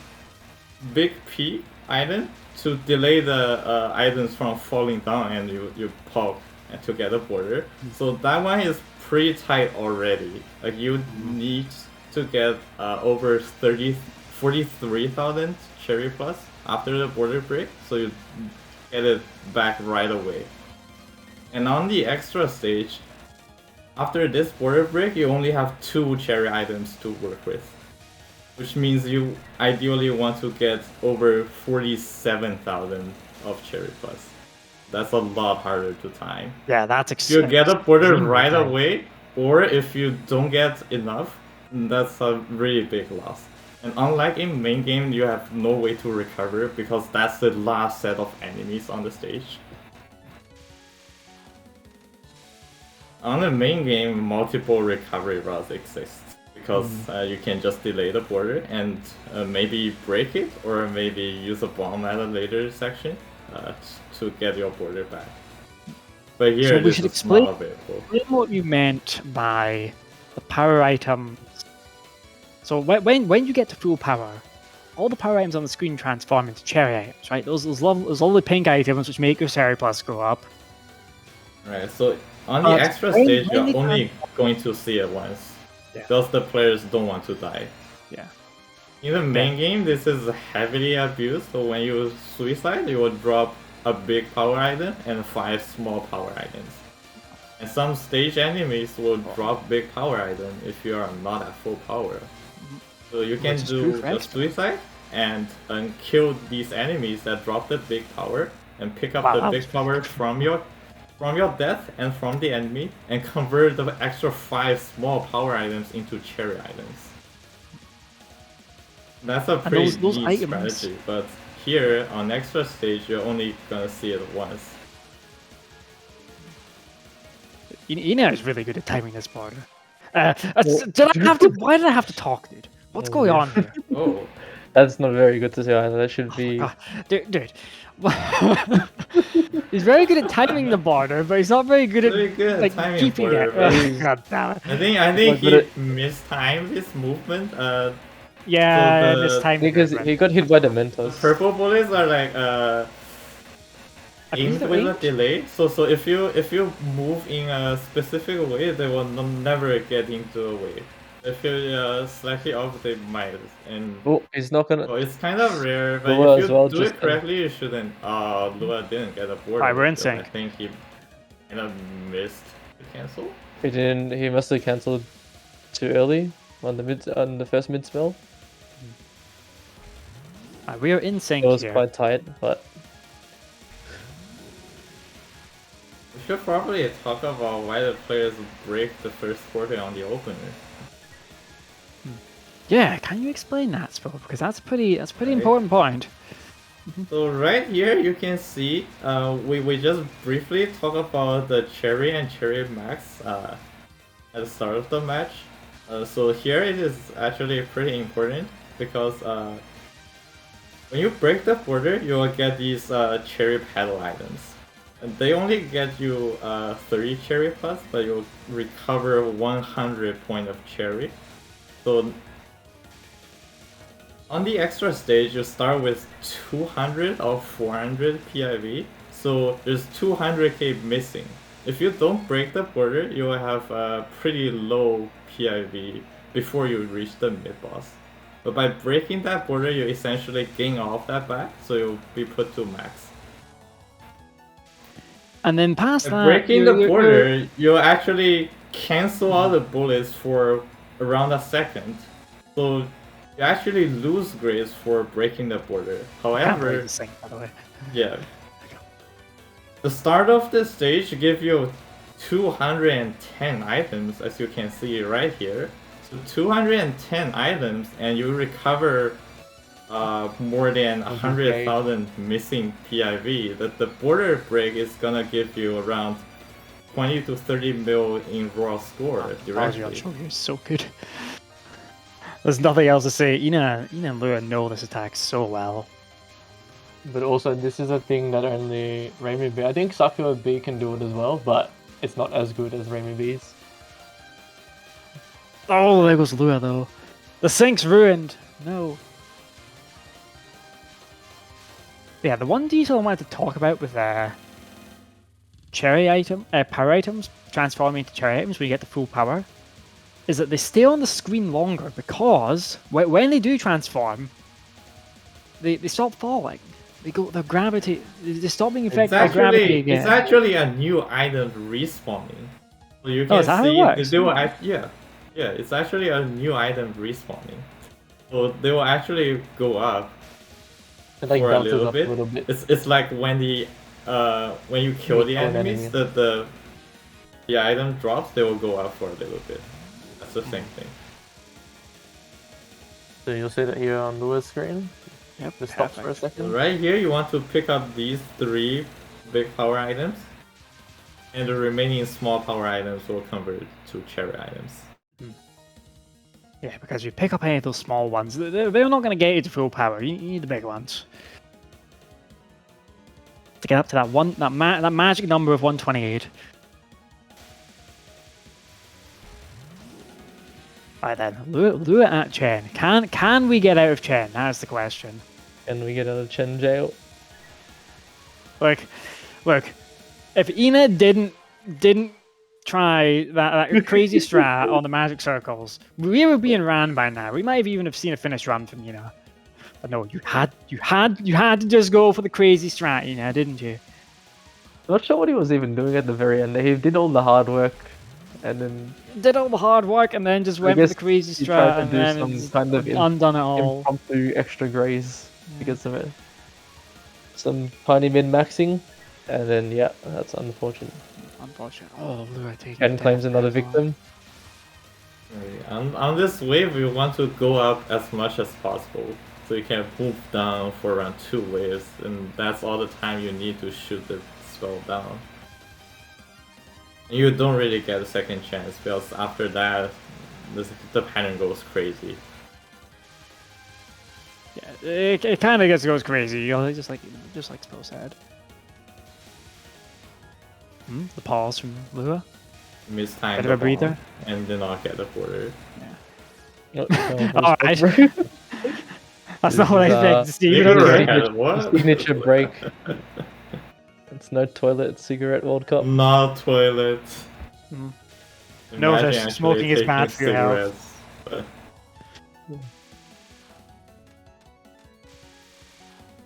big P item to delay the items from falling down, and you pop to get a border. So that one is pretty tight already. Like you need to get over 43,000 cherry plus after the border break, so you get it back right away. And on the extra stage, after this border break, you only have 2 cherry items to work with, which means you ideally want to get over 47,000 of cherry plus. That's a lot harder to time. Yeah, that's expensive. You get a border right away, or if you don't get enough, that's a really big loss. And unlike in main game, you have no way to recover because that's the last set of enemies on the stage. On the main game, multiple recovery routes exist because you can just delay the border and maybe break it, or maybe use a bomb at a later section to get your border back. But here, so we should explain what you meant by the power items. So when you get to full power, all the power items on the screen transform into cherry items, right? Those lovely pink items which make your cherry plus go up. Right. So on the extra stage, you're only going to see it once, because the players don't want to die. Yeah. In the main game, this is heavily abused. So when you suicide, you will drop a big power item and 5 small power items. And some stage enemies will drop big power item if you are not at full power. So you can do the suicide and kill these enemies that drop the big power, and pick up the big power from your death and from the enemy, and convert the extra 5 small power items into cherry items. That's a pretty neat strategy, but here on extra stage, you're only gonna see it once. Ina is really good at timing this border. Did I have to? Why did I have to talk, dude? What's going on here? Oh, That's not very good to say either. That should Oh my be. God. Dude. He's very good at timing the border, but he's not very good at very good at like timing keeping border, it. but God damn it. I think Like, but he mistimed his movement. Yeah, So this the- time Because he got hit by the Mentos. Purple bullets are like I think aimed the with a range- delay. So if you move in a specific way, they will never get into a way. If you slightly off, they might. And Oh, he's not gonna. it's kind of rare, but Lua if as you well, do just it correctly, you shouldn't. Lua didn't get a border. Alright, we're in because I sync. think he kind of missed the cancel. He didn't. He must have cancelled too early on the first mid spell. We are in sync It was here. quite tight, but We should probably talk about why the players break the first quarter on the opener. Yeah, can you explain that, Spro? Because that's pretty Right. important point. So right here you can see we just briefly talk about the Cherry and Cherry Max at the start of the match. So here it is actually pretty important because when you break the border, you will get these Cherry Paddle items. And they only get you 30 Cherry plus, but you'll recover 100 point of Cherry. So on the extra stage, you start with 200 or 400 PIV, so there's 200k missing. If you don't break the border, you will have a pretty low PIV before you reach the mid-boss. But by breaking that border, you essentially gain all of that back, so you'll be put to max. And then past By that, breaking the border, you actually cancel all the bullets for around a second. So you actually lose grades for breaking the border. Can't believe However, this thing, by the way. yeah. The start of the stage give you 210 items, as you can see right here. So 210 items, and you recover more than 100,000 missing PIV. That the border break is gonna give you around 20 to 30 mil in raw score directly. You're so good. There's nothing else to say. Ina and Lua know this attack so well. but also this is a thing that only Raimi B. I think Sakura B can do it as well, but it's not as good as Raimi B's. Oh, there goes Lua though. The sync's ruined. No. Yeah, the one detail I wanted to talk about with power items transforming into cherry items when you get the full power, is that they stay on the screen longer because when they do transform, they stop falling. They gravity. They stop being affected by gravity again. It's actually a new item respawning. So you can is that how it see works? they will yeah, it's actually a new item respawning. So they will actually go up It like for a bounces little up bit. a little bit. It's like when when you kill the kill an enemies, enemy. the item drops, they will go up for a little bit. That's the same thing. So you'll see that here on Lua's screen. Yep, Just stops for a perfect. So second. right here, you want to pick up these 3 big power items, and the remaining small power items will convert to cherry items. Yeah, because you pick up any of those small ones, they're not going to get you to full power. You need the big ones to get up to that magic number of 128. Right then, Lua at Chen. Can we get out of Chen? That's the question. Can we get out of Chen jail? Look, if Ina didn't try that crazy strat on the magic circles, we were being ran by now. We might have even have seen a finish run from Ina. But no, you had to just go for the crazy strat, Ina, didn't you? Not sure what he was even doing at the very end. He did all the hard work, and then Did all the hard work and then just went for guess the crazy he tried strat to and do then some it's kind of undone it all. impromptu extra grays to get some tiny min maxing, and then yeah, that's unfortunate. Unfortunate. Oh, Lua taking Chen it claims down. another victim. On this wave, we want to go up as much as possible, so you can move down for around 2 waves, and that's all the time you need to shoot the spell down. You don't really get a second chance because after that, the pattern goes crazy. Yeah, it kind of goes crazy. You know, just like so sad. The pause from Lua. Mistime Bit the of a breather. bomb and did not get the border. Alright. That's not what I expected to see. But okay. What? Signature break. It's no toilet cigarette World Cup. Not toilet. No, Imagine just actually smoking is taking bad for your health. cigarettes.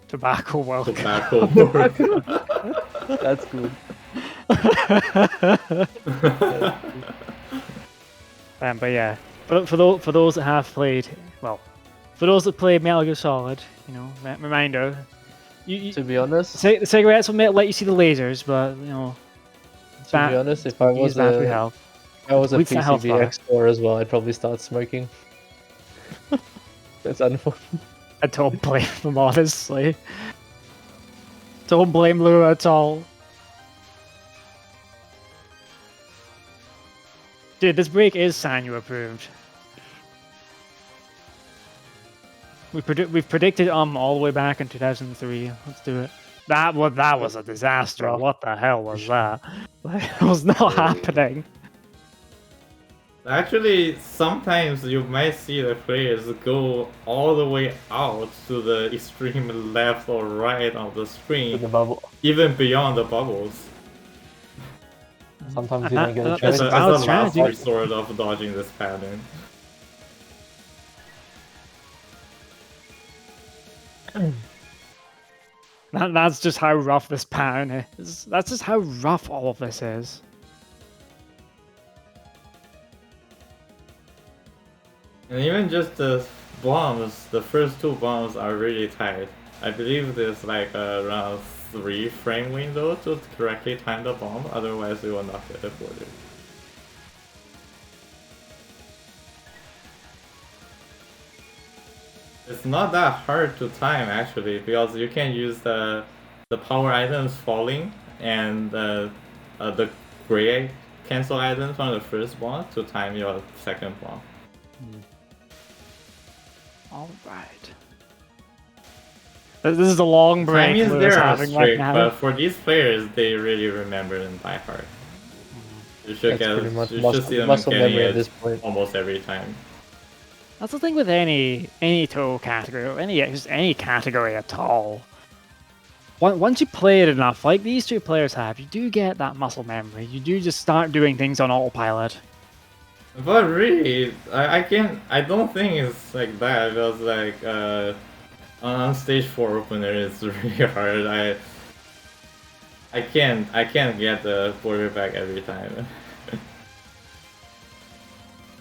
Tobacco world. Tobacco work. That's good. But yeah, for those that have played, well, for those that played Metal Gear Solid, you know, reminder. To be honest, the cigarettes will let you see the lasers, but you know. To be honest, if I was a PCB explorer as well, I'd probably start smoking. That's unfortunate. I don't blame them, honestly. Don't blame Lua at all. Dude, this break is Sanyo approved. We've predicted all the way back in 2003. Let's do it. That was a disaster. What the hell was that? It was not happening. Actually, sometimes you might see the players go all the way out to the extreme left or right of the screen, the bubble. Even beyond the bubbles. Sometimes you don't get a As choice. a last resort of dodging this pattern. That's just how rough this pattern is. That's just how rough all of this is. And even just the bombs, the first two bombs are really tight. I believe there's like around 3 frame window to correctly time the bomb, otherwise you will not get it border. It's not that hard to time actually, because you can use the power items falling and the gray cancel items from the first bomb to time your second bomb. Alright. This is a long break. Timings there are strict, right now. but for these players, they really remember them by heart. You should see them getting it at this point almost every time. That's the thing with any Touhou category, or any category at all. Once you play it enough, like these two players have, you do get that muscle memory. You do just start doing things on autopilot. But really, I don't think it's like that, because like on stage 4 opener it's really hard. I can't get the border back every time.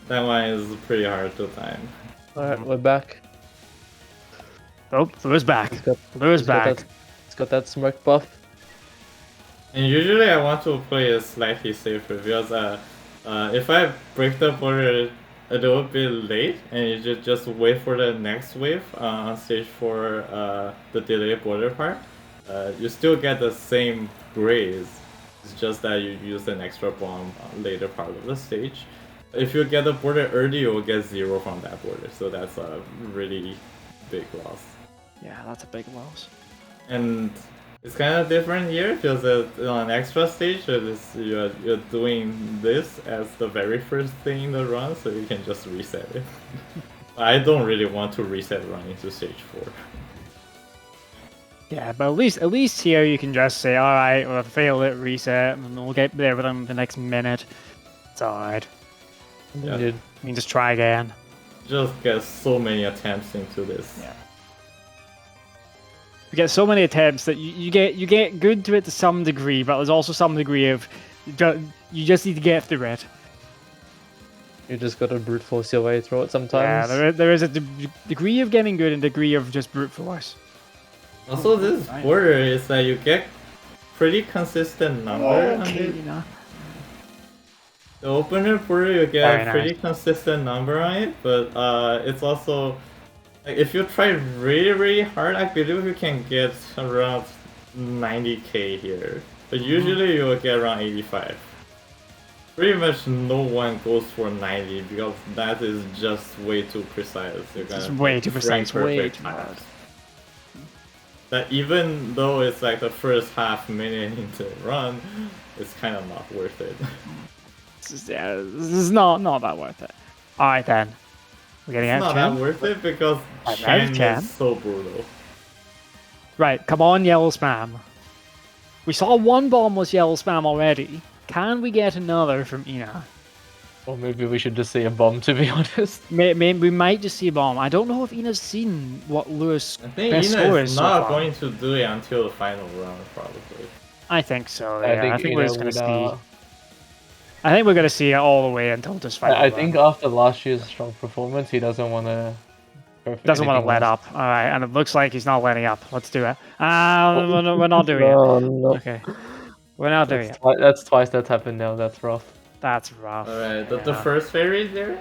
That one is pretty hard to time. Alright, we're back. Oh, Lua's back. Lua's back. It's got that smoke buff. And usually I want to play it slightly safer, because if I break the border a little bit late and you just wait for the next wave on stage 4, the delay border part, you still get the same grades. It's just that you use an extra bomb later part of the stage. If you get the border early, you will get 0 from that border, so that's a really big loss. Yeah, that's a big loss. And it's kind of different here, because on extra stage, you're doing this as the very first thing in the run, so you can just reset it. I don't really want to reset running to stage 4. Yeah, but at least here you can just say, alright, we'll fail it, reset, and we'll get there within the next minute. It's alright. Yeah. You can just try again. Just get so many attempts into this. Yeah. You get so many attempts that you get good to it to some degree, but there's also some degree of you just need to get through it. You just gotta brute force your way through it sometimes. Yeah, there is a degree of getting good and degree of just brute force. Also, this border is that you get pretty consistent number on it. You know. The opener border, you get a pretty consistent number on it, but it's also, like, if you try really hard, I believe you can get around 90k here. But usually you will get around 85. pretty much no one goes for 90 because that is just way too precise. You're It's gonna way get too precise, frame way perfect too times. hard. That even though it's like the first half minute into the run, it's kind of not worth it. This is not that worth it. Alright then. We're getting It's out of not Chen. that worth it because I'm out of Chen Chen. is so brutal. Right, come on, yellow spam. We saw one bombless yellow spam already. Can we get another from Ina? Or maybe we should just say a bomb, to be honest. We might just see a bomb. I don't know if Ina's seen what Lewis' I think best Ina score is is so not far. going to do it until the final round, probably. I think so. Yeah, I think we're Ina just gonna would, see. I think we're gonna see it all the way until just final I round. think after last year's strong performance, he doesn't want to. Doesn't want to let up. All right, and it looks like he's not letting up. Let's do it. We're not doing it. No. Okay, we're not doing it. That's twice that's happened now. That's rough. That's rough. Alright, the Yeah. first fairy there,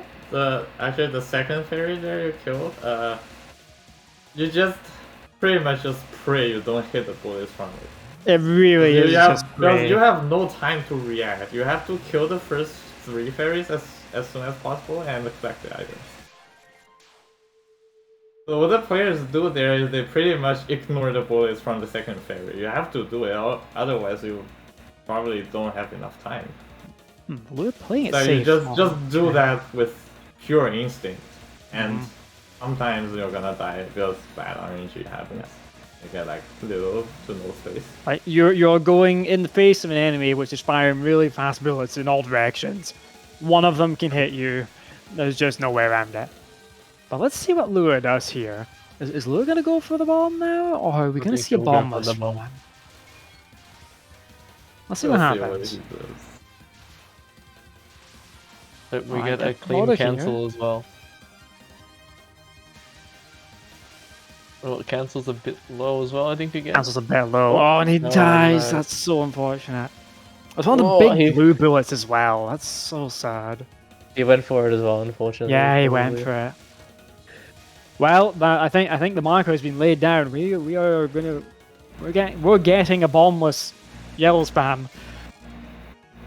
actually the second fairy there you killed, you just pretty much just pray you don't hit the bullets from it. It really is just because you have no time to react. You have to kill the first 3 fairies as soon as possible and collect the items. So what the players do there is they pretty much ignore the bullets from the second fairy. You have to do it, otherwise you probably don't have enough time. We're playing it So safe. you just do that with pure instinct, and sometimes you're gonna die because bad RNG happens. You get like little to no space. Like you're going in the face of an enemy which is firing really fast bullets in all directions. One of them can hit you. There's just no way around it. But let's see what Lua does here. Is Lua gonna go for the bomb now, or are we gonna see a bombless? Let's see what happens. But we I get a get clean Motor cancel here. as well. Well, cancel's a bit low as well, I think, again. Cancel's a bit low. Oh, and he no, dies. no. That's so unfortunate. It's one of the Whoa, big blue bullets as well. That's so sad. He went for it as well, unfortunately. Yeah, he went for it. Well, I think the marker has been laid down. We're getting a bombless yellow spam,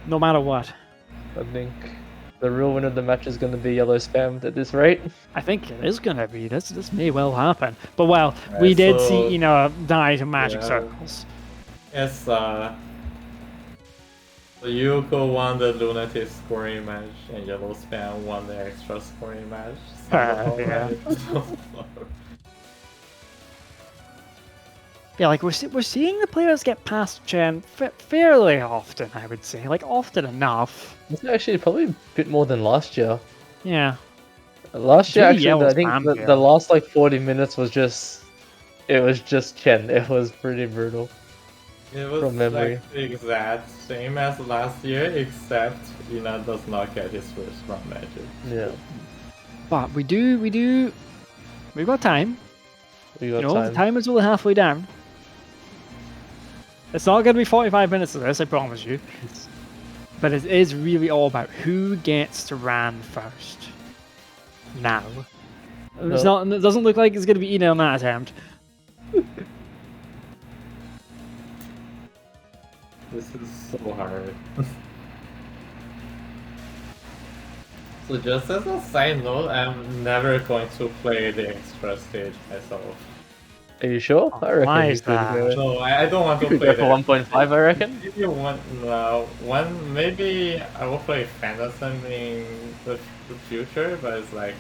no matter what. I think the real winner of the match is going to be yellow spammed at this rate. I think it is gonna be. This may well happen. But well, we did see die to magic circles. Yes, so Yuko won the lunatic scoring match, and Yellow Spam won the extra scoring match. Yeah. Yeah, like we're seeing the players get past Chen fairly often, I would say. Like often enough. It's actually probably a bit more than last year. Yeah. Last year, really actually, yellow I think spam, the last like 40 minutes was just, it was just Chen. It was pretty brutal. It was From memory. like the exact same as last year, except Ina does not get his first round magic. Yeah, But we've got time. we got The time. timer's only halfway down. It's not going to be 45 minutes of this, I promise you. But it is really all about who gets to Ran first. Now. It's not. It doesn't look like it's going to be Ina on that attempt. This is so hard. So just as a side note, I'm never going to play the extra stage myself. Are you sure? I reckon Why you is could that? go. No, I don't want to You could play go that. for 1.5, I reckon. If you want, maybe I will play Phantasm in the future, but it's like,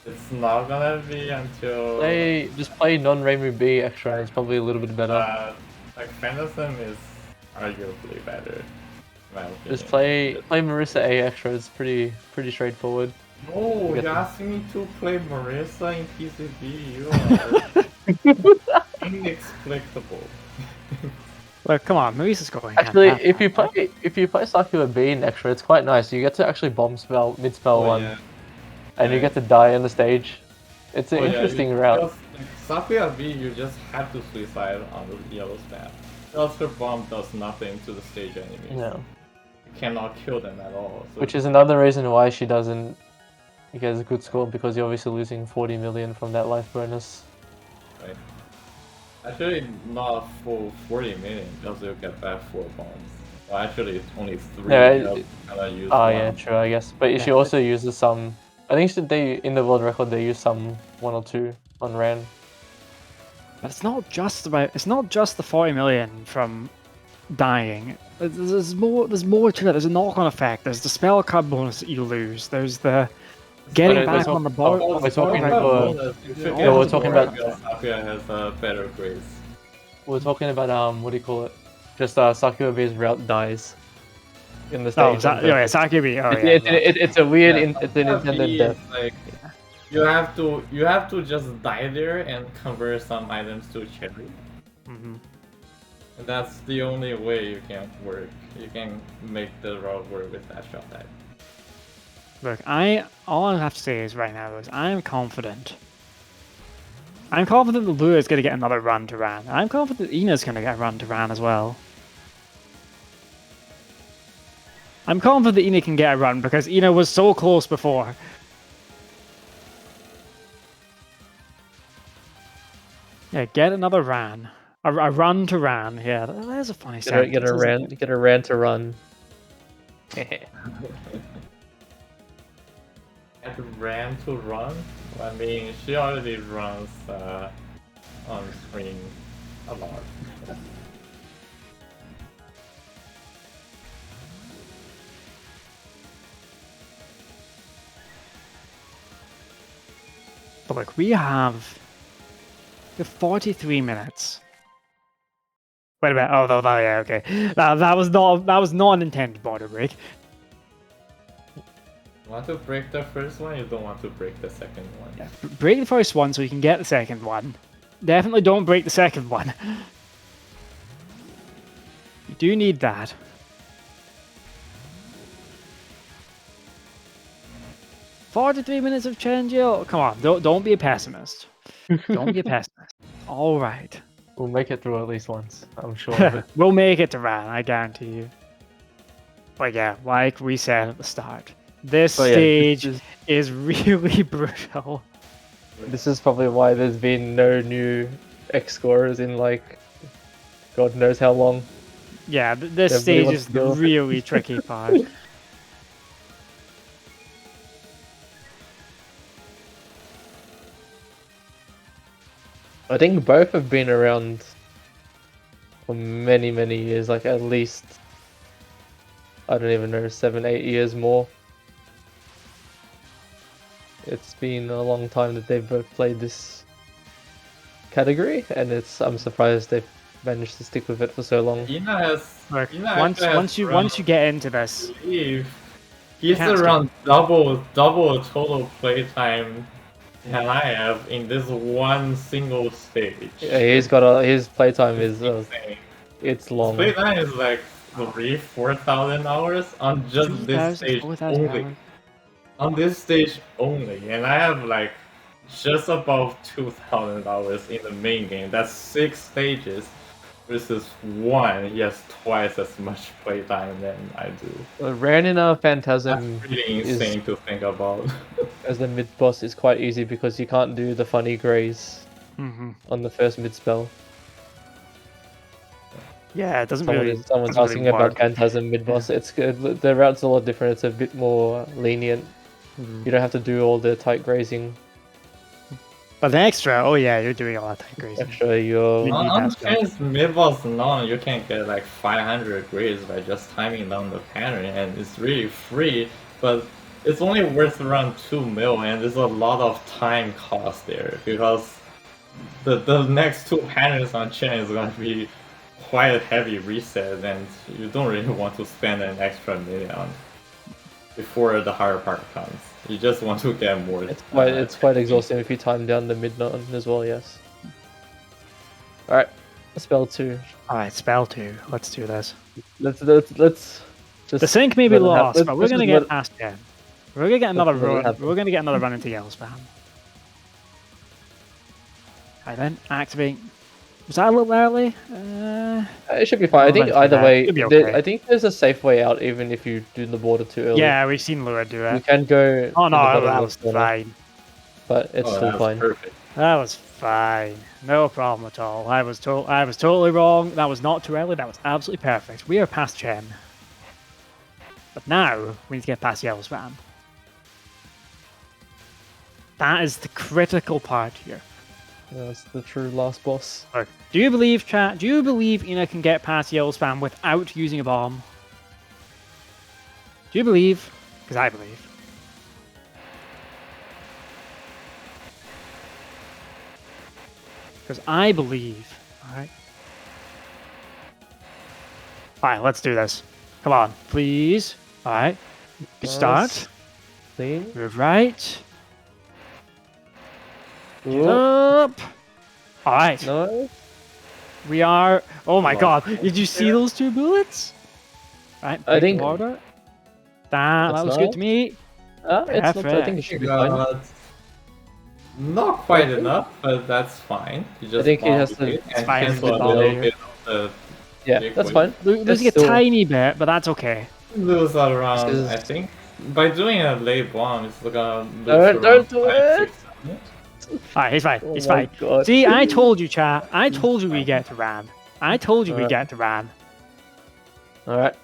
it's not gonna be until... Just play non-Rainbow B extra, it's probably a little bit better. Like Phantasm is arguably better, in my opinion. Just play Marissa A extra, it's pretty straightforward. No, Get you're them. asking me to play Marissa in PCB. You are inexplicable. Well, come on, Maurice going. Actually, if you play Sakura B in extra, it's quite nice. You get to actually bomb spell mid spell one, Yeah. and you get to die on the stage. It's an interesting route. Like, Sakura B, you just have to suicide on the yellow spam. Else her bomb does nothing to the stage enemies. Yeah. You cannot kill them at all. So Which is another reason why she doesn't get a good score, because you're obviously losing 40 million from that life bonus. Actually, not full 40 million, because you get back 4 bombs. Well, actually, it's only 3. Yeah, I use oh one. yeah, true, I guess. But she also uses some. I think they in the world record they use some 1 or 2 on Ran. But it's not just about. It's not just the 40 million from dying. There's more. There's more to it. There's a knock-on effect. There's the spell card bonus that you lose. There's the getting But back on the board. we're talking bonus. No, we're talking about- Sakura has a better grace. We're talking about what do you call it? Just Sakura-based route dies in the Oh, stage. yeah, Sakubi. Oh, yeah. It's a weird. Yeah, It's an intended death. Like, you have to just die there and convert some items to cherry. Mm-hmm. And that's the only way you can work. You can make the route work with that shot type. Look, all I have to say is right now is I'm confident. I'm confident that Lua is going to get another run to Ran. I'm confident that Ina's going to get a run to Ran as well. I'm confident that Ina can get a run because Ina was so close before. Yeah, get another Ran. A run to Ran. Yeah, there's a funny sentence. Get a ran to run. At Ran to run? I mean, she already runs on screen a lot. But look, we have 43 minutes. Wait a minute. Oh, no, yeah, okay. That was not an intended border break. You want to break the first one? You don't want to break the second one. Yeah, break the first one so you can get the second one. Definitely don't break the second one. You do need that. "43 minutes of change, yo." Come on, don't be a pessimist. Don't be a pessimist. All right. We'll make it through at least once. I'm sure of it. We'll make it to Ran, I guarantee you. But yeah, like we said at the start, this stage is really brutal. This is probably why there's been no new X scorers in like God knows how long. Yeah, this Everybody stage wants is to the go. really tricky part. I think both have been around for many, many years, like at least, I don't even know, 7, 8 years more. It's been a long time that they've both played this category, and I'm surprised they've managed to stick with it for so long. Ina has. Look, Ina once you get into this, He's can't around double total playtime than I have in this one single stage. Yeah, his playtime is Insane. it's long. Playtime is like 3,000-4,000 hours on just this 3,000, stage 4,000 only. hours. On this stage only, and I have like just above 2,000 hours in the main game. That's 6 stages versus 1. He has twice as much playtime than I do. Ran in a Phantasm That's really insane to think about. as the mid boss is quite easy because you can't do the funny grays on the first mid spell. Yeah, it doesn't really. Someone's doesn't asking really about work. Phantasm mid boss. It's good. The route's a lot different. It's a bit more lenient. You don't have to do all the tight grazing. But the extra, oh yeah, you're doing a lot of crazy. Extra, you're On chance mid-boss long, you can get like 500 grades by just timing down the pattern, and it's really free, but it's only worth around 2 mil, and there's a lot of time cost there, because the next 2 patterns on chain is going to be quite a heavy reset, and you don't really want to spend an extra million before the hard part comes. You just want to get more. it's quite exhausting if you time down the mid node as well. Yes. All right, spell 2. All right, spell 2. Let's do this. Let's just. The sync may be let it lost, happen. but we're Let's gonna just get past 10. We're gonna get another let it run. happen. We're gonna get another run into Yellow Spam. Alright then, activate. Was that a little early? It should be fine. I think eventually either that. way, It'll be okay. I think there's a safe way out even if you do the border too early. Yeah, we've seen Lua do You it. can go. Oh to the no, bottom that left was corner, fine. But it's still fine. Perfect. That was Fine, no problem at all. I was totally wrong. That was not too early. That was absolutely perfect. We are past Chen. But now we need to get past Yellow Spam. That is the critical part here. That's the true last boss. Look, do you believe, chat? Do you believe Ina can get past Yellow Spam without using a bomb? Do you believe? Because I believe. Because I believe. Alright. Alright, let's do this. Come on, please. Alright. Good start. Clean. Move right. Get Whoa. up. Alright. No. We are. Oh my god. Did you see those 2 bullets? Right, I think- order. That That's looks good nice. to me. It's not. I think it should be fine. Not quite enough, but that's fine. You just think he has bomb to- it It's and fine, cancel it's a bomb little here. bit of Yeah, big that's wave. fine. Losing a It's still- tiny bit, but that's okay. Lose around, This is- I think. By doing a late bomb, it's gonna lose Don't around do 5, it! 6 minutes. Alright, he's fine. Oh He's my fine. God. See, I told you, chat. I told you we get to Ran. I told you we Alright. get to Ran. Alright,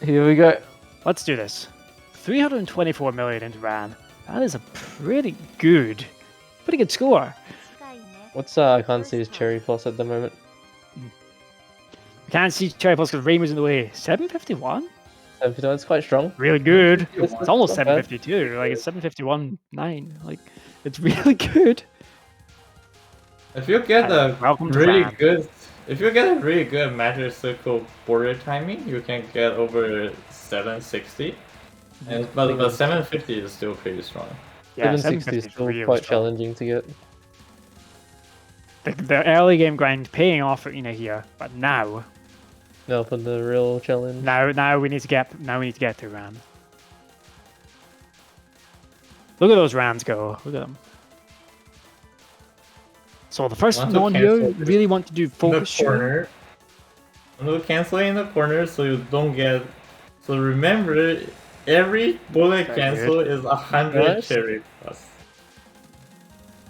here we go. Let's do this. 324 million into Ran. That is a pretty good score. What's I can't see his cherry plus at the moment. I can't see Cherry Plus because Rain was in the way. 751? 751, it's quite strong. Really good. It's It's almost not bad. 752. Like it's 751.9. Like it's really good. If you get a Welcome to really Ran. good, if you get a really good magic circle border timing, you can get over 760. And but 750 is still pretty strong. Yeah, 760 is 750 still really quite strong. challenging to get. The early game grind paying off for Ina here, but now Now for the real challenge. we need to get through Ran. Look at those Rans go. Look at them. So the first Want to one here, cancel you really want to do In the focus shooting. corner. No canceling in the corner so you don't get. So remember, every bullet Very cancel is 100 Nice. cherry plus.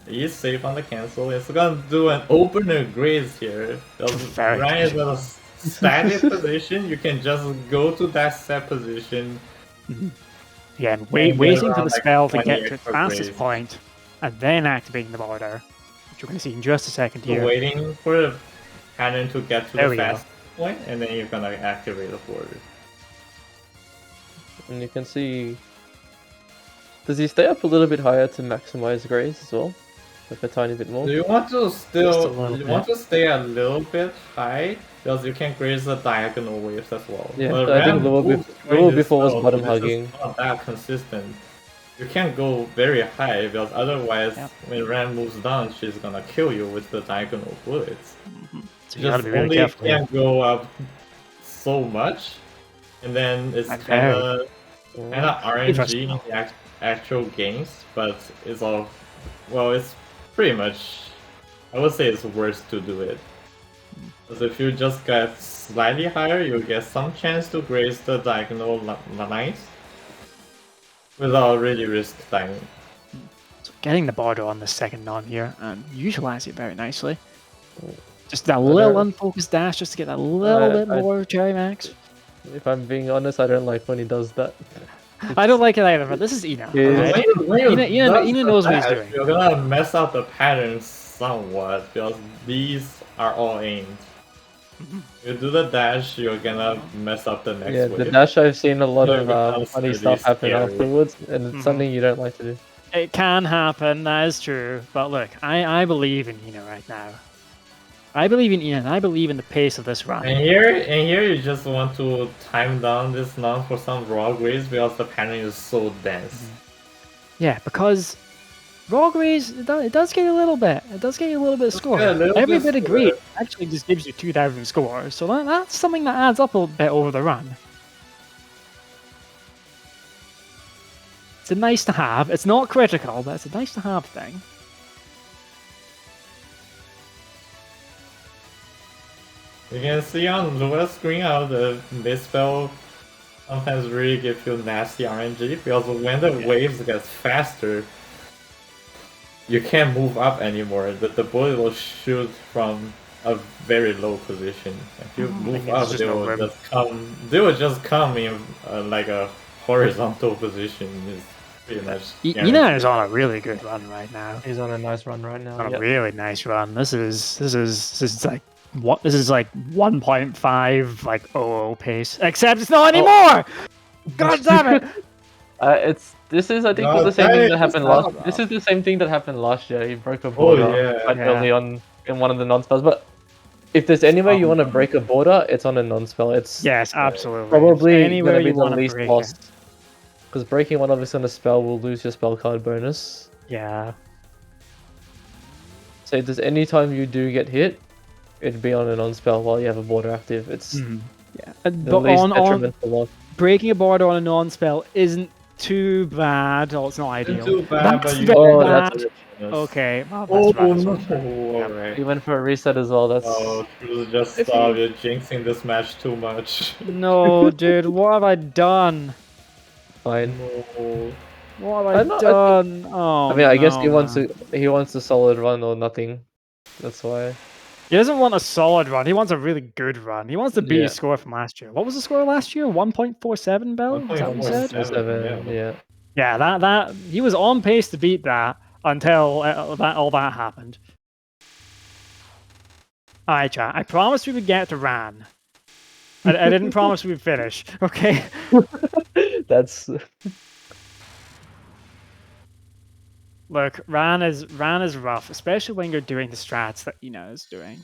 He's safe on the cancel. It's gonna do an opener graze here. Very Ryan is in a static position. You can just go to that set position. Yeah, get waiting for around, the like, spell to 20 get to its extra fastest graze. point, and then activating the border, which we're going to see in just a second here. Waiting for the pattern to get to There the we go. fast point, and then you're gonna activate the border. And you can see. Does he stay up a little bit higher to maximize grace as well? Like a tiny bit more? Do you want to Just a little want to stay a little bit high because you can graze the diagonal waves as well. Yeah, But I think Ram Lure moves Lure this before was slow, bottom so this is hugging. Not that consistent. You can't go very high because otherwise, Yep. when Ram moves down, she's gonna kill you with the diagonal bullets. So you got to Just be really only careful. here. can't go up so much, and then it's Like kind of RNG Interesting. in the actual games, but it's all well. It's pretty much. I would say it's worse to do it. Because if you just get slightly higher, you get some chance to graze the diagonal lines without really risk dying. So getting the border on the second non here and utilize it very nicely. Just that little unfocused dash just to get that little bit I- more cherry max. If I'm being honest, I don't like when he does that. I don't like it either, but this is Ina. Yeah. alright? When you Ina does knows what he's that, doing. You're gonna mess up the patterns somewhat because these are all aimed. You do the dash, you're gonna mess up the next Yeah, wave. the dash I've seen a lot Yeah, of becomes funny really stuff happen scary. afterwards, and it's Mhm. something you don't like to do. It can happen, that is true. But look, I believe in Ina right now. I believe in Ina, and I believe in the pace of this run. And here you just want to time down this non for some raw grades because the pattern is so dense. Yeah, because Raw Graze, it does get you a little bit. It does get you a little bit of score. get a little Every bit bit of score. grade actually just gives you 2,000 scores. So that's something that adds up a bit over the run. It's a nice to have. It's not critical, but it's a nice to have thing. You can see on Lua's screen how this spell sometimes really give you nasty RNG because when the waves get faster, you can't move up anymore. The bullet will shoot from a very low position. If you move there's up, just they no will room. just come. They will just come in like a horizontal position. It's pretty much. Ina guaranteed. is on a really good run right now. He's on a nice run right now. On a Yep. really nice run. This is like what? This is like 1.5 like 00 pace. Except it's not anymore. God damn it! This is I think No, the same thing that that is happened not last. This is the same thing that happened last year. He broke a border yeah. quite Yeah. early on in one of the non-spells. But if there's any way you want to break a border, it's on a non-spell. It's Yes, absolutely. probably Anywhere gonna be you the want to least break loss. it. Because breaking one of us on a spell will lose your spell card bonus. Yeah. So if there's any time you do get hit, it'd be on a non-spell while you have a border active. It's Yeah. the But least on detrimental loss. breaking a border on a non-spell isn't too bad. Oh, it's not ideal. Too bad, That's but you very Oh, bad. that's- Okay. Well, Oh that's right as no! well. Alright. He went for a reset as well. That's Oh, True, just If stop. you- You're jinxing this match too much. No, dude. What have I done? fine. No. What have I I know, I done? Oh, I mean, I guess he no, wants man. he wants a solid run or nothing. That's why. He doesn't want a solid run. He wants a really good run. He wants to beat Yeah. his score from last year. What was the score last year? 1.47, Bell? Is that what you said? 1.47. Yeah. Yeah, that he was on pace to beat that until all that happened. Alright, chat. I promised we would get to Ran. I didn't promise we would finish. Okay. That's Look, Ran is rough, especially when you're doing the strats that Ina is doing.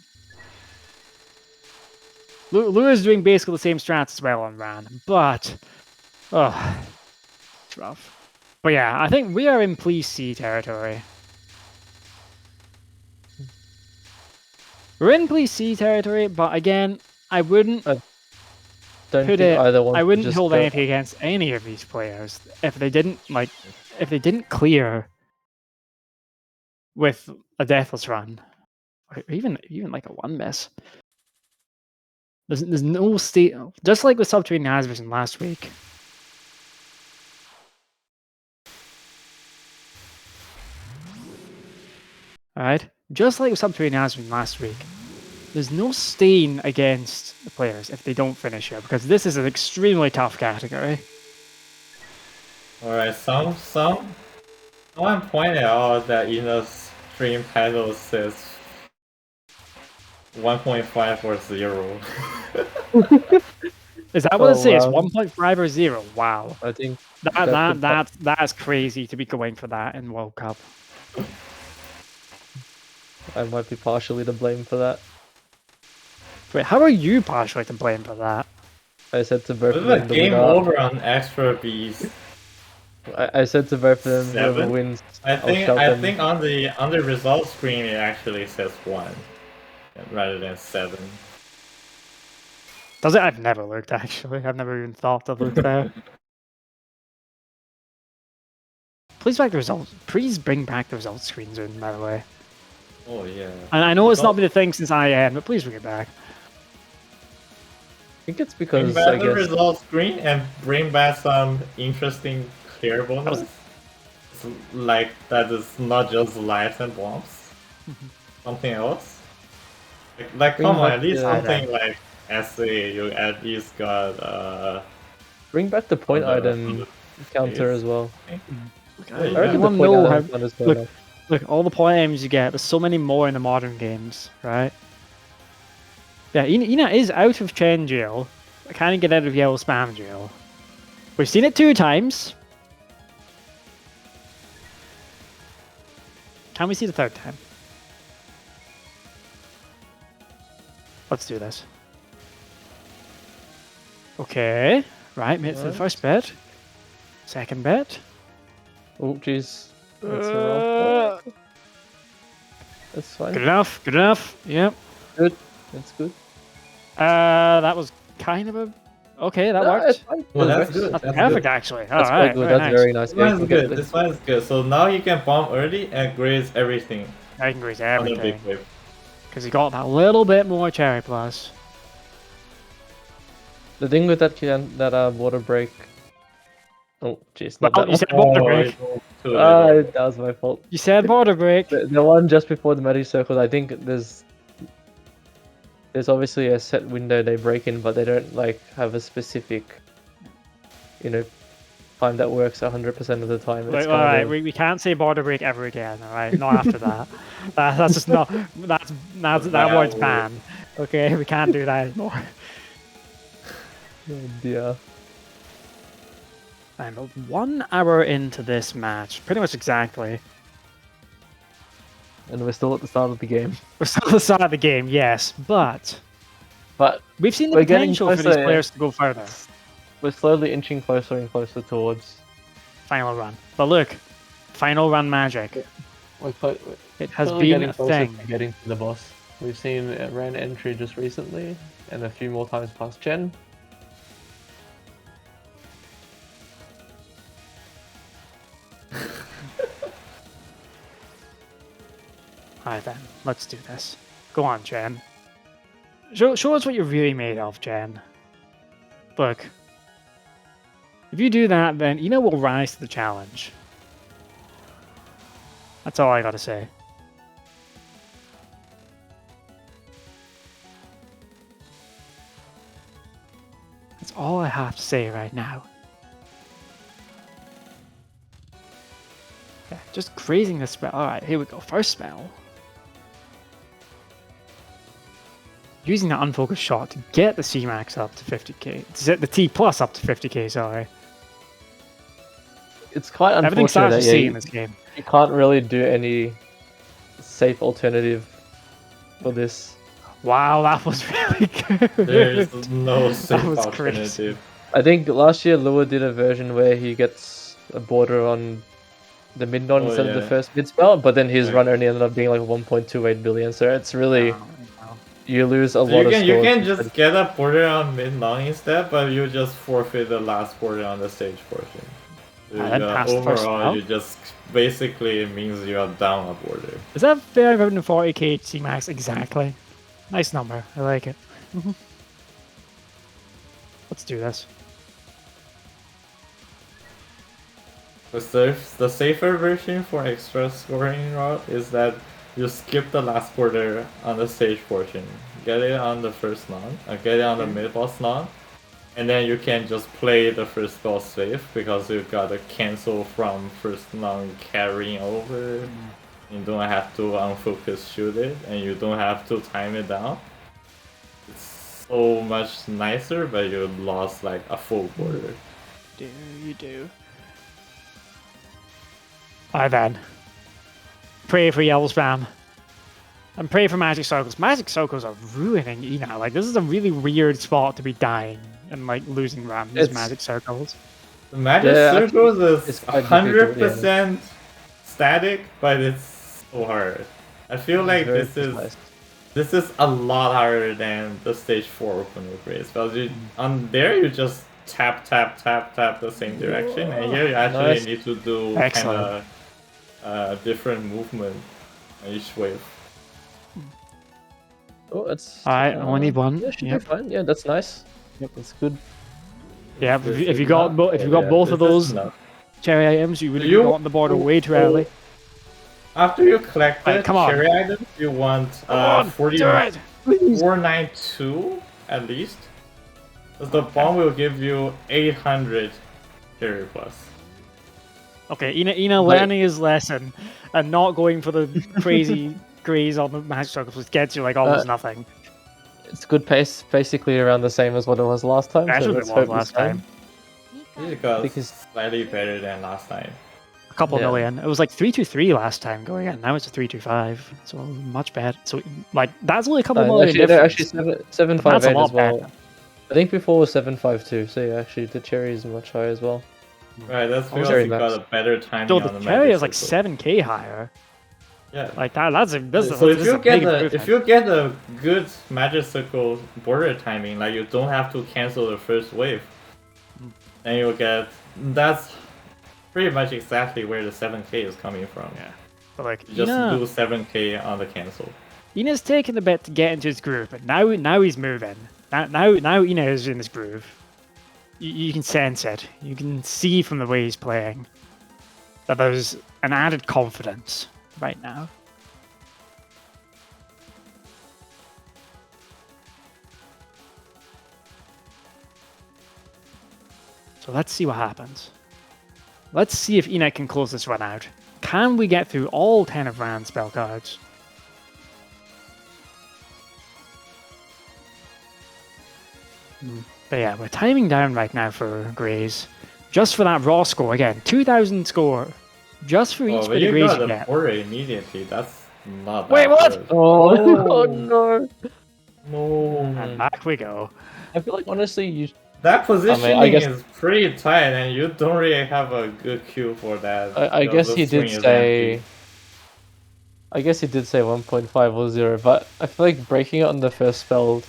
Lua is doing basically the same strats as well on Ran, but it's rough. But yeah, I think we are in Please See territory. We're in Please See territory, but again, I wouldn't don't put think it. either one. I wouldn't just hold go- anything against any of these players if they didn't clear with a deathless run, or even like a one miss. There's no state, just like with Subterranean Hazvision last week. Alright? Just like with Subterranean Hazvision last week, there's no stain against the players if they don't finish here, because this is an extremely tough category. Alright, someone pointed out that Ina's stream title says 1.5 or 0. Is that what it Oh, says? wow. 1.5 or 0? Wow. I think That's crazy to be going for that in World Cup. I might be partially to blame for that. Wait, how are you partially to blame for that? I said to both This of is a them, the game winner- over on Extra Beast. I said to both of them, whoever 7? wins, I I'll shout think them. on the results screen it actually says 1 rather than 7. Does it? I've never looked, actually. I've never even thought to look there. Please bring back the results screen soon, by the way. Oh yeah. And I know it's not been a thing since IN, but please bring it back. I think it's Bring because back I the guess results screen and bring back some interesting clear bonus. Like that is not just lights and bombs. Something else. Like Bring come on, back at least the- something like SA. You at least got bring back the point on the- item on the counter face. as well. Yeah, I yeah. reckon the wanna point know item how- one is going up. Look, all the point items you get, there's so many more in the modern games, right? Yeah, Ina is out of Chen jail. I can't get out of Yellow Spam jail. We've seen it 2 times. Can we see the 3rd time? Let's do this. Okay. Right, made it to the Right. first bet. Second bet. Oh jeez, that's a rough one. That's Good fine. enough, good enough. Yep. Good. That's good. That was kind of a... Okay, that No, worked. it's fine. Well, that's That's good. That's That's perfect, good. actually. That's Alright, quite good. very That's nice. very nice. This one Yeah, is you get good. the- This one is good. So now you can bomb early and graze everything I can graze on the everything. big wave. Because he got that little bit more cherry plus. The thing with that water break, Oh, jeez, Well, not that you one. said border break. That was my fault. You said border break. The one just before the magic circle, I think there's obviously a set window they break in, but they don't like have a specific, time that works 100% of the time. Wait, all right, we can't say border break ever again. All right, not after that. That's just not. That word's banned. Okay, we can't do that anymore. Oh dear. I'm 1 hour into this match, pretty much exactly. And we're still at the start of the game. We're still at the start of the game, yes, but we've seen the we're getting potential for these closer, players to go further. We're slowly inching closer and closer towards Final run. But look, final run magic. It has been a thing. To getting to the boss. We've seen Ren entry just recently, and a few more times past Gen. Alright then, let's do this. Go on, Jen. Show us what you're really made of, Jen. Look. If you do that, then Ina will rise to the challenge. That's all I gotta say. That's all I have to say right now. Okay, just grazing the spell. Alright, here we go. First spell. Using that unfocused shot to get the C-max up to 50k. To set the T plus up to 50k, sorry. It's quite unfortunate Everything starts that to see in this game. you can't really do any safe alternative for this. Wow, that was really good. There's no safe was alternative. I think last year Lua did a version where he gets a border on the mid non instead of the first mid spell, but then his run only ended up being like 1.28 billion, so it's really... You lose a lot of scores. You can just get a border on mid long instead, but you just forfeit the last border on the stage portion. Overall, you just basically means you are down a border. Is that 540k C-max exactly? Nice number. I like it. Let's do this. The safer version for extra scoring route is that you skip the last border on the stage portion. Get it on the first non, get it on the mid boss non, and then you can just play the first spell safe because you've got a cancel from first non carrying over. You don't have to unfocus shoot it, and you don't have to time it down. It's so much nicer, but you lost like a full border. You do. Alright then. Pray for yellow spam. And pray for magic circles. Magic circles are ruining Ina. Like, this is a really weird spot to be dying and like losing runs. Magic circles. The magic circles is 100% static, but it's so hard. I feel like this is a lot harder than the stage 4 opening race. Because on there you just tap the same direction, and here you actually need to do kind of different movement on each wave. Oh, that's... Alright, only need one. Yeah, should be fine. Yeah, that's nice. Yep, that's good. Yeah, if you got both of those cherry items, you would have gotten the border way too early. After you collect the cherry items, you want 492 at least. Because the bomb will give you 800 cherry plus. Okay, Ina learning his lesson and not going for the crazy graze on the magic circles, which gets you like almost nothing. It's good pace, basically around the same as what it was last time. That's what it was last time. It got slightly better than last time. A couple million. It was like 323 last time going in. Now it's a 325. So much better. So like that's only a couple million. Actually 758 as well. Better. I think before was 752. So yeah, actually the cherry is much higher as well. Right, that's because you got a better timing on the magic. The cherry is like 7k higher. Yeah, like that's a so if you get a good magic circle border timing, like you don't have to cancel the first wave, then you'll get that's pretty much exactly where the 7k is coming from. Yeah, but like you just do 7k on the cancel. Ina's taking a bit to get into his groove, but now he's moving. Now Ina is in his groove. you can sense it. You can see from the way he's playing that there's an added confidence right now. So let's see what happens. Let's see if Enoch can close this run out. Can we get through all 10 of Rand's spell cards? But yeah, we're timing down right now for Greys. Just for that raw score, again, 2,000 score. Just for each bit of Greys you get. Order immediately, that's not Wait, what? good. Oh, no. No. And back we go. I feel like, honestly, that positioning I guess, is pretty tight, and you don't really have a good cue for that. I guess he did say... I guess he did say 1.5 or 0, but I feel like breaking it on the first spell,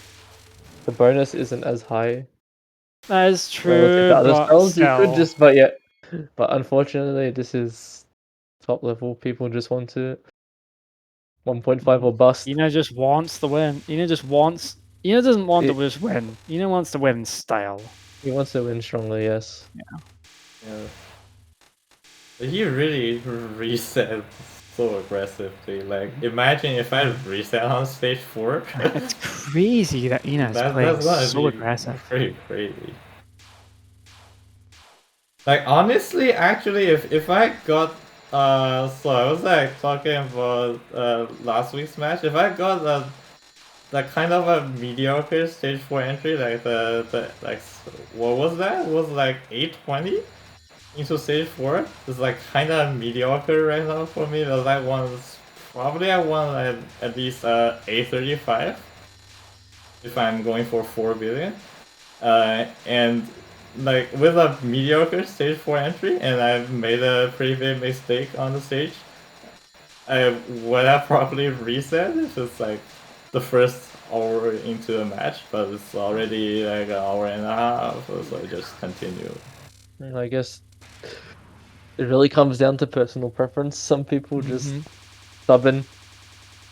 the bonus isn't as high. That is true. Other spells, you could just, but unfortunately, this is top level. People just want to 1.5 or bust. Eno just wants the win. Eno doesn't want to just win. Eno wants to win style. He wants to win strongly, yes. Yeah. He really reset so aggressively. Like, imagine if I reset on stage 4. It's crazy that Eno is playing so aggressive. Pretty crazy. Like, honestly, actually, if I got so I was like talking about last week's match. If I got that kind of a mediocre stage 4 entry, like the like what was that? It was like 820 into stage 4. It's like kind of mediocre right now for me. That one's probably I want at least 835 if I'm going for 4 billion. And like with a mediocre stage 4 entry, and I've made a pretty big mistake on the stage, I would have probably reset if it's like the first hour into the match, but it's already like an hour and a half, so I just continue. I guess it really comes down to personal preference. Some people just stubborn.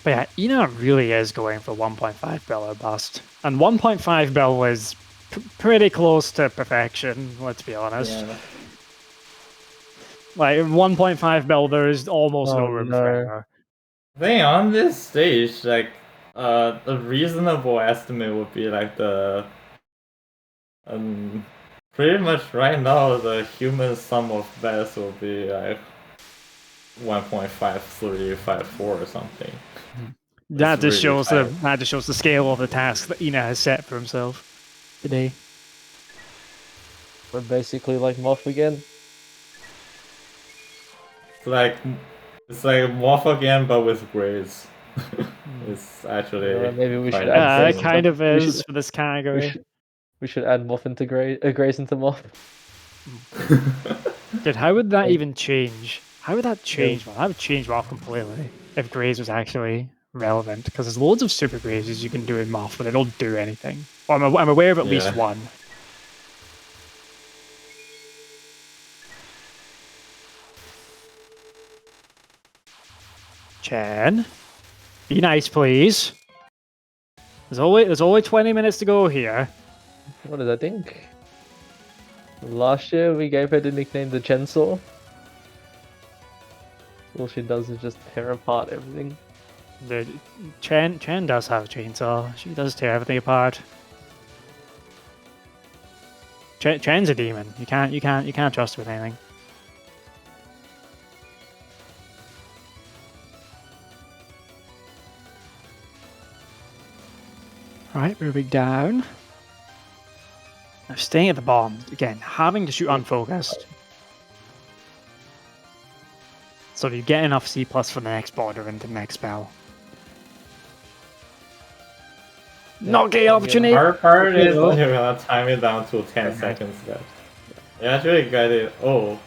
But yeah, Eno really is going for 1.5 bill or bust. And 1.5 bill is pretty close to perfection, let's be honest. Yeah. Like 1.5 bill, there is almost no room for error. I think on this stage, like a reasonable estimate would be like the pretty much right now the human sum of bets will be like 1.5354 or something. That just shows the scale of the task that Eno has set for himself today. We're basically like Moth again. It's like Moth again, but with grades. It's actually maybe we should add it kind of is for this category. We should add Moth into Grace into Moth. Dude, how would that even change? How would that change? Well, that would change Moth completely if Graze was actually relevant, because there's loads of super Grazes you can do in Moth, but they don't do anything. Well, I'm aware of at least one. Chen, be nice, please. There's only 20 minutes to go here. What did I think? Last year we gave her the nickname the Chainsaw. All she does is just tear apart everything. Dude, Chen does have a chainsaw. She does tear everything apart. Chen's a demon. You can't trust her with anything. Alright, moving down. Now staying at the bomb, again, having to shoot unfocused. So you get enough C+ for the next border into the next spell. Not getting opportunity! Hard part is when you're gonna time it down to 10 seconds left. You actually got it. Oh.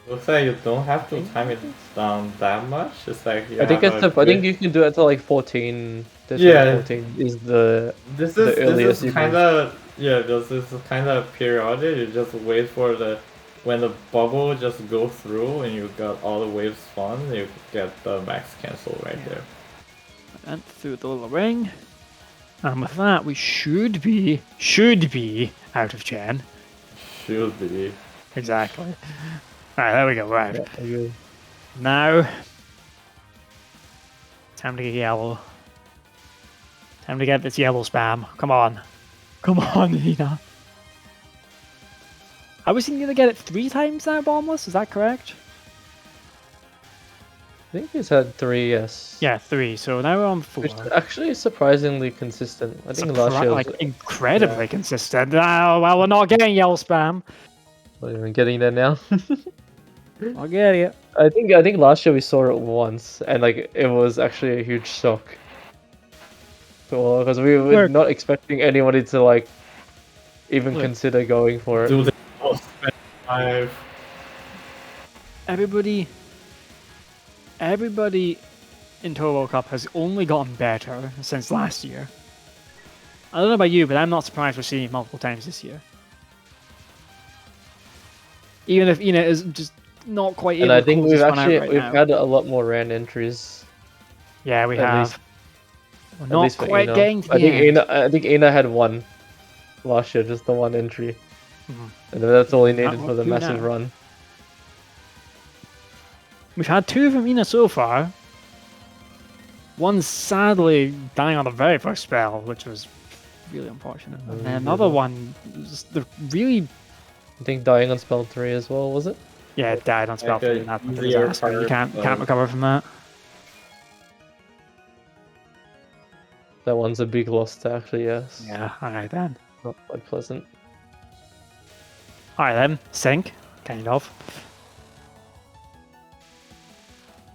Looks like you don't have to time it down that much. It's like I think you can do it to like 14. 14 is the earliest. This is kind of this is kind of periodic. You just wait for when the bubble just go through and you got all the waves spawn, you get the max cancel right there. And through the little ring. And with that, we should be out of Chen. Should be. Exactly. Alright, there we go, we're out. Yeah, I agree. Now, time to get yellow. Time to get this yellow spam. Come on. Come on, Nina. I was thinking to get it 3 times now, Bombless, is that correct? I think he's had 3, yes. Yeah, 3, so now we're on 4. Which is actually surprisingly consistent. I think last year was... like incredibly consistent. Oh, well, we're not getting yellow spam. Not even getting there now. I'll get it. I think last year we saw it once, and like it was actually a huge shock. Because we were not expecting anybody to like even consider going for it. Do the most 5. Everybody in Touhou Cup has only gotten better since last year. I don't know about you, but I'm not surprised we're seeing it multiple times this year. Even if Ina is just not quite able And I to think close we've this one out actually right now. had a lot more rand entries. Yeah, we at have. least- We're at not least for quite Ina. getting to the I think end. I think Ina had 1 last year, just the 1 entry. Mhm. And that's all he needed for the Who massive now? run. We've had 2 from Ina so far. One sadly dying on the very first spell, which was really unfortunate. And then another one, just the really... I think dying on spell 3 as well, was it? Yeah, it died on spell Like a 3. That's a easier disaster. You card, can't recover from that. That one's a big loss to actually, yes. Yeah, alright then. Not quite pleasant. Alright then, sync, kind of.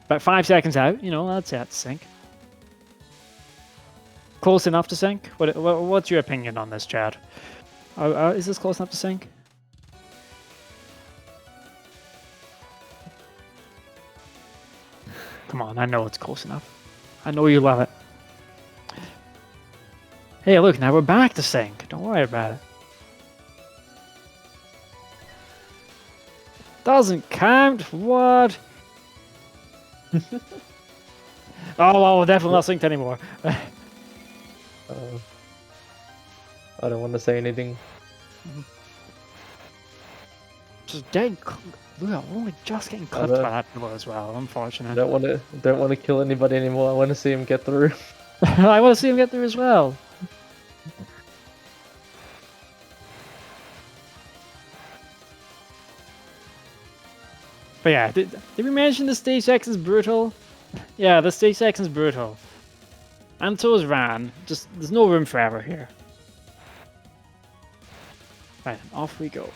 About 5 seconds out, you know, that's it, sync. Close enough to sync? What's your opinion on this, Chad? Is this close enough to sync? Come on, I know it's close enough. I know you love it. Hey, look, now we're back to sync. Don't worry about it. Doesn't count? What? Oh, well, we're definitely not synced anymore. I don't want to say anything. Just getting... Look, we're only just getting clipped by that pillow as well. Unfortunate. I don't want to kill anybody anymore. I want to see him get through. I want to see him get through as well. But yeah, did we mention the stage section is brutal? Yeah, the stage section is brutal. And so is Ran. Just, there's no room for error here. Right, off we go.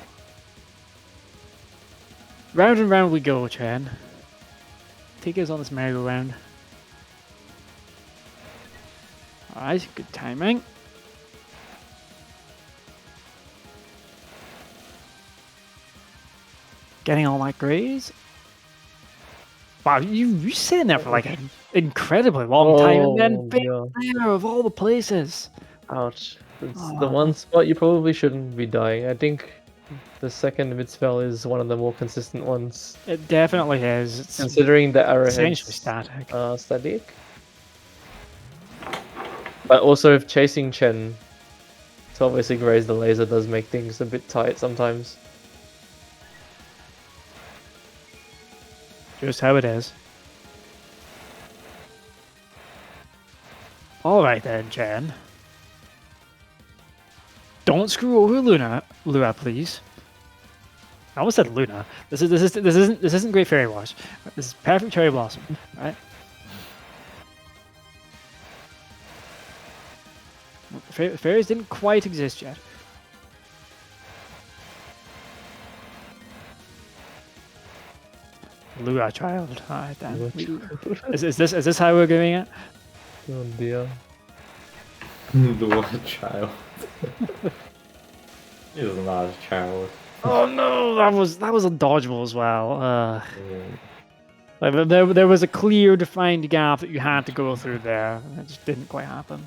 Round and round we go, Chen. Take us on this merry-go-round. Alright, good timing. Getting all that graze. Wow, you sitting there for like an incredibly long time, and then there of all the places. Ouch. It's the one spot you probably shouldn't be dying. I think the second mid spell is one of the more consistent ones. It definitely is. It's considering the arrowhead's essentially static. Static. But also if chasing Chen to obviously graze the laser does make things a bit tight sometimes. Just how it is. Alright then, Chen. Don't screw over Lua, please. I almost said Luna. This isn't Great Fairy Wash. This is perfect Cherry Blossom, right? Fairies didn't quite exist yet. Lua child. Alright then. Is this how we're doing it? Oh dear. Lua child. He's not a child. Oh no, that was a dodgeable as well. Like there was a clear defined gap that you had to go through there, and it just didn't quite happen.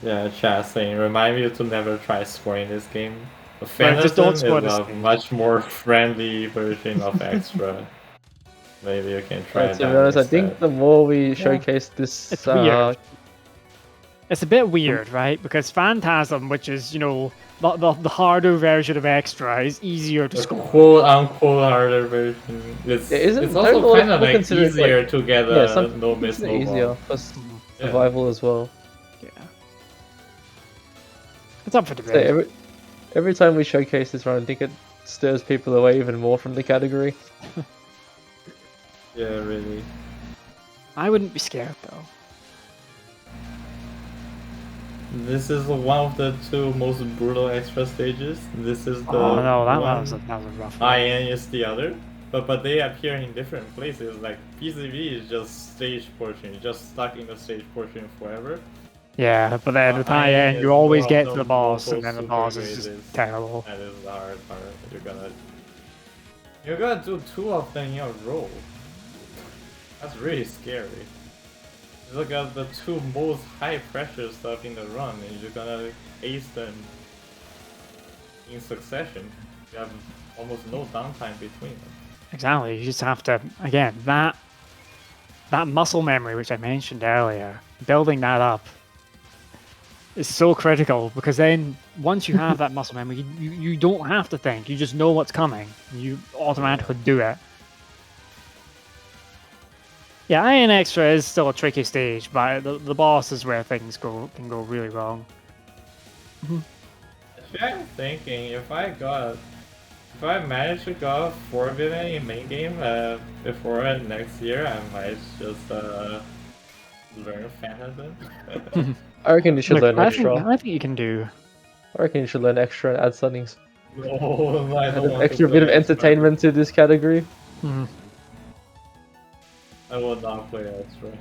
Yeah, chat saying, remind me to never try scoring this game. Just don't score is this a much more friendly version of Extra. Maybe you can try To it be out honest, I instead. think the more we showcase this, It's weird. It's a bit weird, right? Because Phantasm, which is, you know, the harder version of Extra, is easier to The score. quote-unquote harder version. It's also kind of like easier to get a no miss no easier ball. for survival as well. Yeah. It's up for So debate. every time we showcase this run, I think it stirs people away even more from the category. Yeah, really. I wouldn't be scared though. This is one of the two most brutal extra stages. This is the no, that one. was a rough one. IN is the other, but they appear in different places. Like PCB is just stage portion, you're just stuck in the stage portion forever. Yeah, but then with IN, you always get to the boss, and then the super boss is just terrible. That is the hard part. You're gonna do 2 of them in a row. That's really scary. Look at the 2 most high pressure stuff in the run, and you're gonna ace them in succession. You have almost no downtime between them. Exactly. You just have to, again, that muscle memory which I mentioned earlier, building that up is so critical, because then once you have that muscle memory, you don't have to think. You just know what's coming. You automatically do it. Yeah, IN Extra is still a tricky stage, but the boss is where things can go really wrong. I'm thinking if I manage to go 4 billion in main game before next year, I might just learn Phantasm. I reckon you should learn extra. I think you can do. I reckon you should learn extra and add settings. No, I Add don't an want extra to bit of play entertainment to this category. I will not play extra.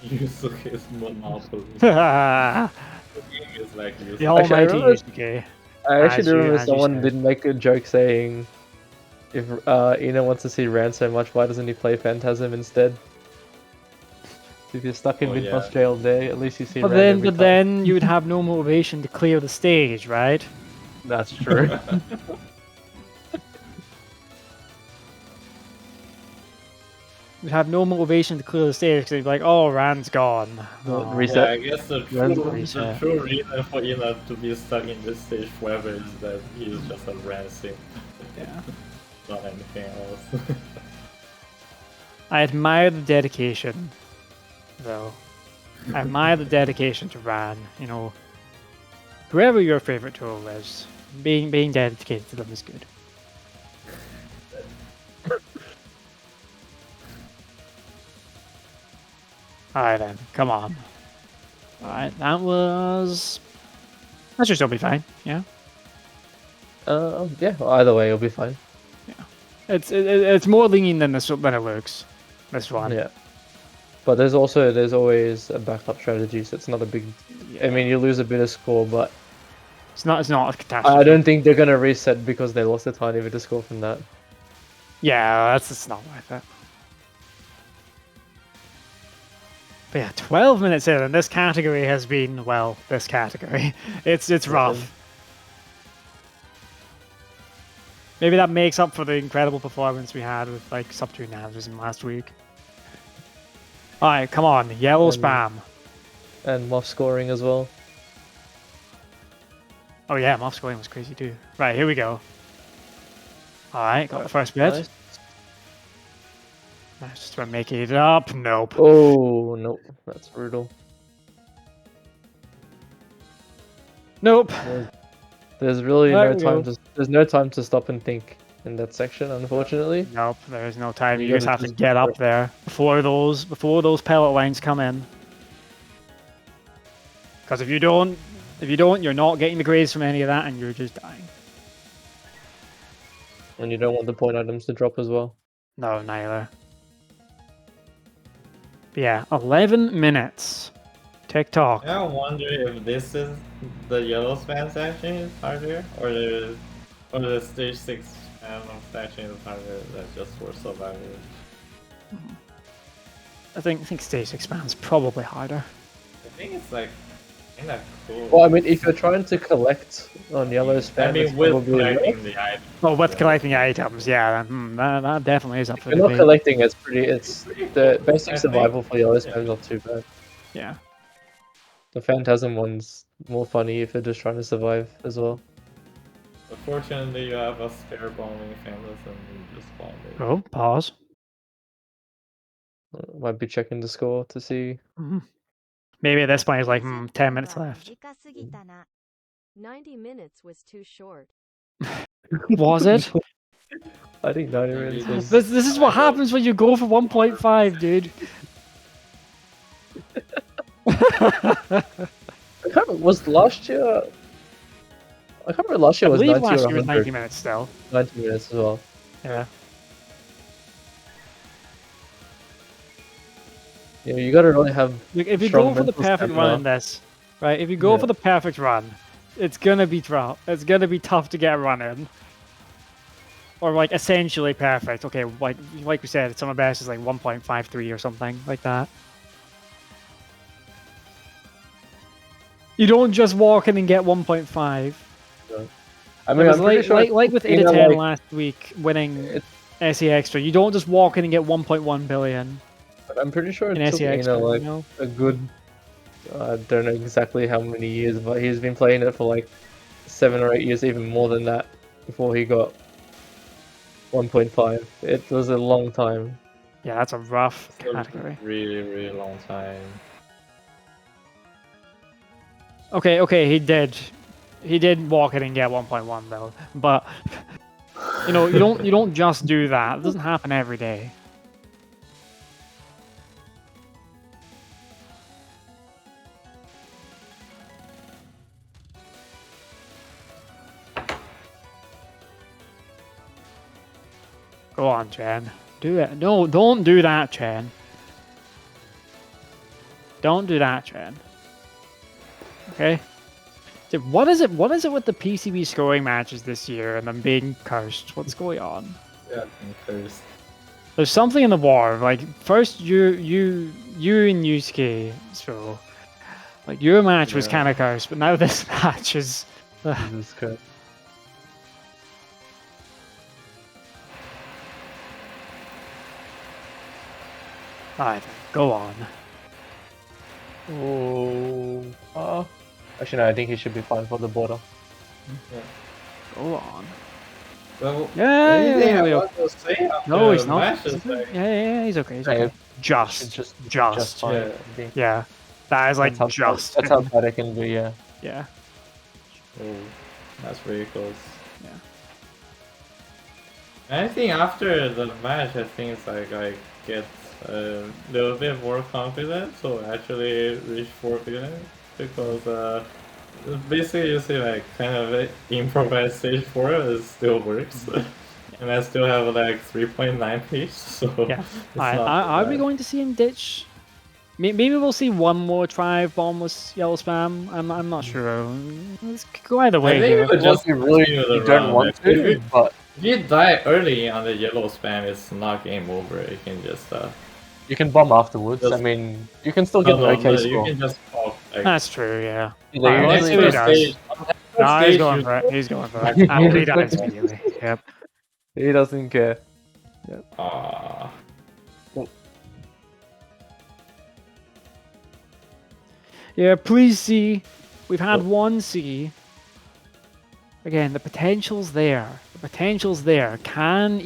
Yusuke's Monopoly. The game is like Yusuke. The almighty Yusuke. I actually remember someone did make a joke saying, if Ina wants to see Rand so much, why doesn't he play Phantasm instead? If you're stuck in mid-boss jail there, at least you see Rand every time. Then you would have no motivation to clear the stage, right? That's true. You'd have no motivation to clear the stage because you'd be like, oh, Rand's gone. Reset. Yeah, I guess the true reason for Ina to be stuck in this stage forever is that he is just a Rand sim. Yeah. Not anything else. I admire the dedication, though. I admire the dedication to Rand. You know, whoever your favorite Touhou is, being dedicated to them is good. Alright then, come on. Alright, that should still be fine, yeah? Yeah, either way, it'll be fine. Yeah. It's more lenient than it looks, this one. Yeah. But there's always a backup strategy, so it's not a big... I mean, you lose a bit of score, but... It's not a catastrophe. I don't think they're gonna reset because they lost a tiny bit of score from that. Yeah, it's not worth it. But yeah, 12 minutes in, and this category has been, well, this category. It's rough. Maybe that makes up for the incredible performance we had with, like, sub-2 Nanderism last week. Alright, come on, yellow spam. And Moff scoring as well. Oh yeah, Moff scoring was crazy too. Right, here we go. Alright, got the first bit. Nice. Just about making it up. Nope. Oh, nope. That's brutal. Nope. There's really there's no time to stop and think in that section, unfortunately. Nope, there is no time. You just have to get up there before those pellet lines come in. Because if you don't, you're not getting the grades from any of that, and you're just dying. And you don't want the point items to drop as well. No, neither. But yeah, 11 minutes. TikTok. Yeah, I wonder if this is the yellow spam section is harder, or the stage 6 spam section is harder. That's just for survival. I think stage 6 spam's probably harder. I think it's like Kinda cool. Well, I mean, if you're trying to collect on yellow spam, I mean, it's with probably collecting worth. the items. Oh, with collecting items, yeah, that definitely is up If for you're not debate. collecting, it's pretty. It's Pretty the cool. basic I survival think, for yellow yeah. spam is not too bad. Yeah. The Phantasm one's more funny if you're just trying to survive as well. Unfortunately, you have a spare bombing Phantasm and you just bomb it. Oh, pause. Might be checking the score to see. Maybe at this point it's like 10 minutes left. 90 minutes was too short. Was it? I think 90 Maybe minutes this- was. This is what happens when you go for 1.5, dude. Was last year? I can't remember. Last year I was believe 90 last or year was 100. 90 minutes still. 90 minutes as well. Yeah. Yeah, you gotta really have. Look, if you strong go for the mental perfect stamina. run in this, right? If you go Yeah. for the perfect run, it's gonna be tough. It's gonna be tough to get a run in. Or like essentially perfect. Okay, like we said, some of best is like 1.53 or something like that. You don't just walk in and get 1.5. I mean, I'm pretty sure like with Tina, Ida 10 like, last week winning SE Extra, you don't just walk in and get 1.1 billion I'm pretty sure it in took SE Ina Extra. like You know? a good. I don't know exactly how many years, but he's been playing it for like 7 or 8 years, even more than that, before he got 1.5. It was a long time. Yeah, that's a rough It's a category. really, really long time. Okay, he did walk in and get 1.1 though, but you know, you don't just do that. It doesn't happen every day. Go on, Chen. Do it. No, don't do that, Chen. Don't do that, Chen. Okay? Dude, what is it with the PCB scoring matches this year and them being cursed? What's going on? Yeah, I'm cursed. There's something in the war. Like first you and Yusuke, so like your match was kind of cursed, but now this match is. Jesus Christ. Alright, go on. Oh. Actually, no, I think he should be fine for the border. Go on. Well, Yeah, anything yeah, I yeah. want to say after No, he's the not. match He's is okay. like, Yeah, he's okay. He's Yeah, okay. it Just fine. yeah. I think. yeah. That is like That's how, just. That's how bad it can be, yeah. Yeah. Oh, that's really close. Yeah. I think after the match, I think it's like I get a little bit more confident, so actually reach 4 billion because basically you see like kind of improvise stage 4 it still works, and I still have like 3.9 pace, so Yeah. it's Alright, not too are we bad. going to see him ditch? Maybe we'll see one more try of bombless yellow spam. I'm not sure. Let's go either way I think here. it would just you really continue the you don't run. want If to, you- but If you die early on the yellow spam, it's not game over. You can just you can bomb afterwards. Just- I mean, you can still get no, an okay you score. can just pop. Like, That's true, yeah. They Alright, let's see what he does. No, he's going for it. He's going for it. And he dies immediately. Yep. He doesn't care. Ah. Yeah, please see. We've had one C. Again, the potential's there. The potential's there. Can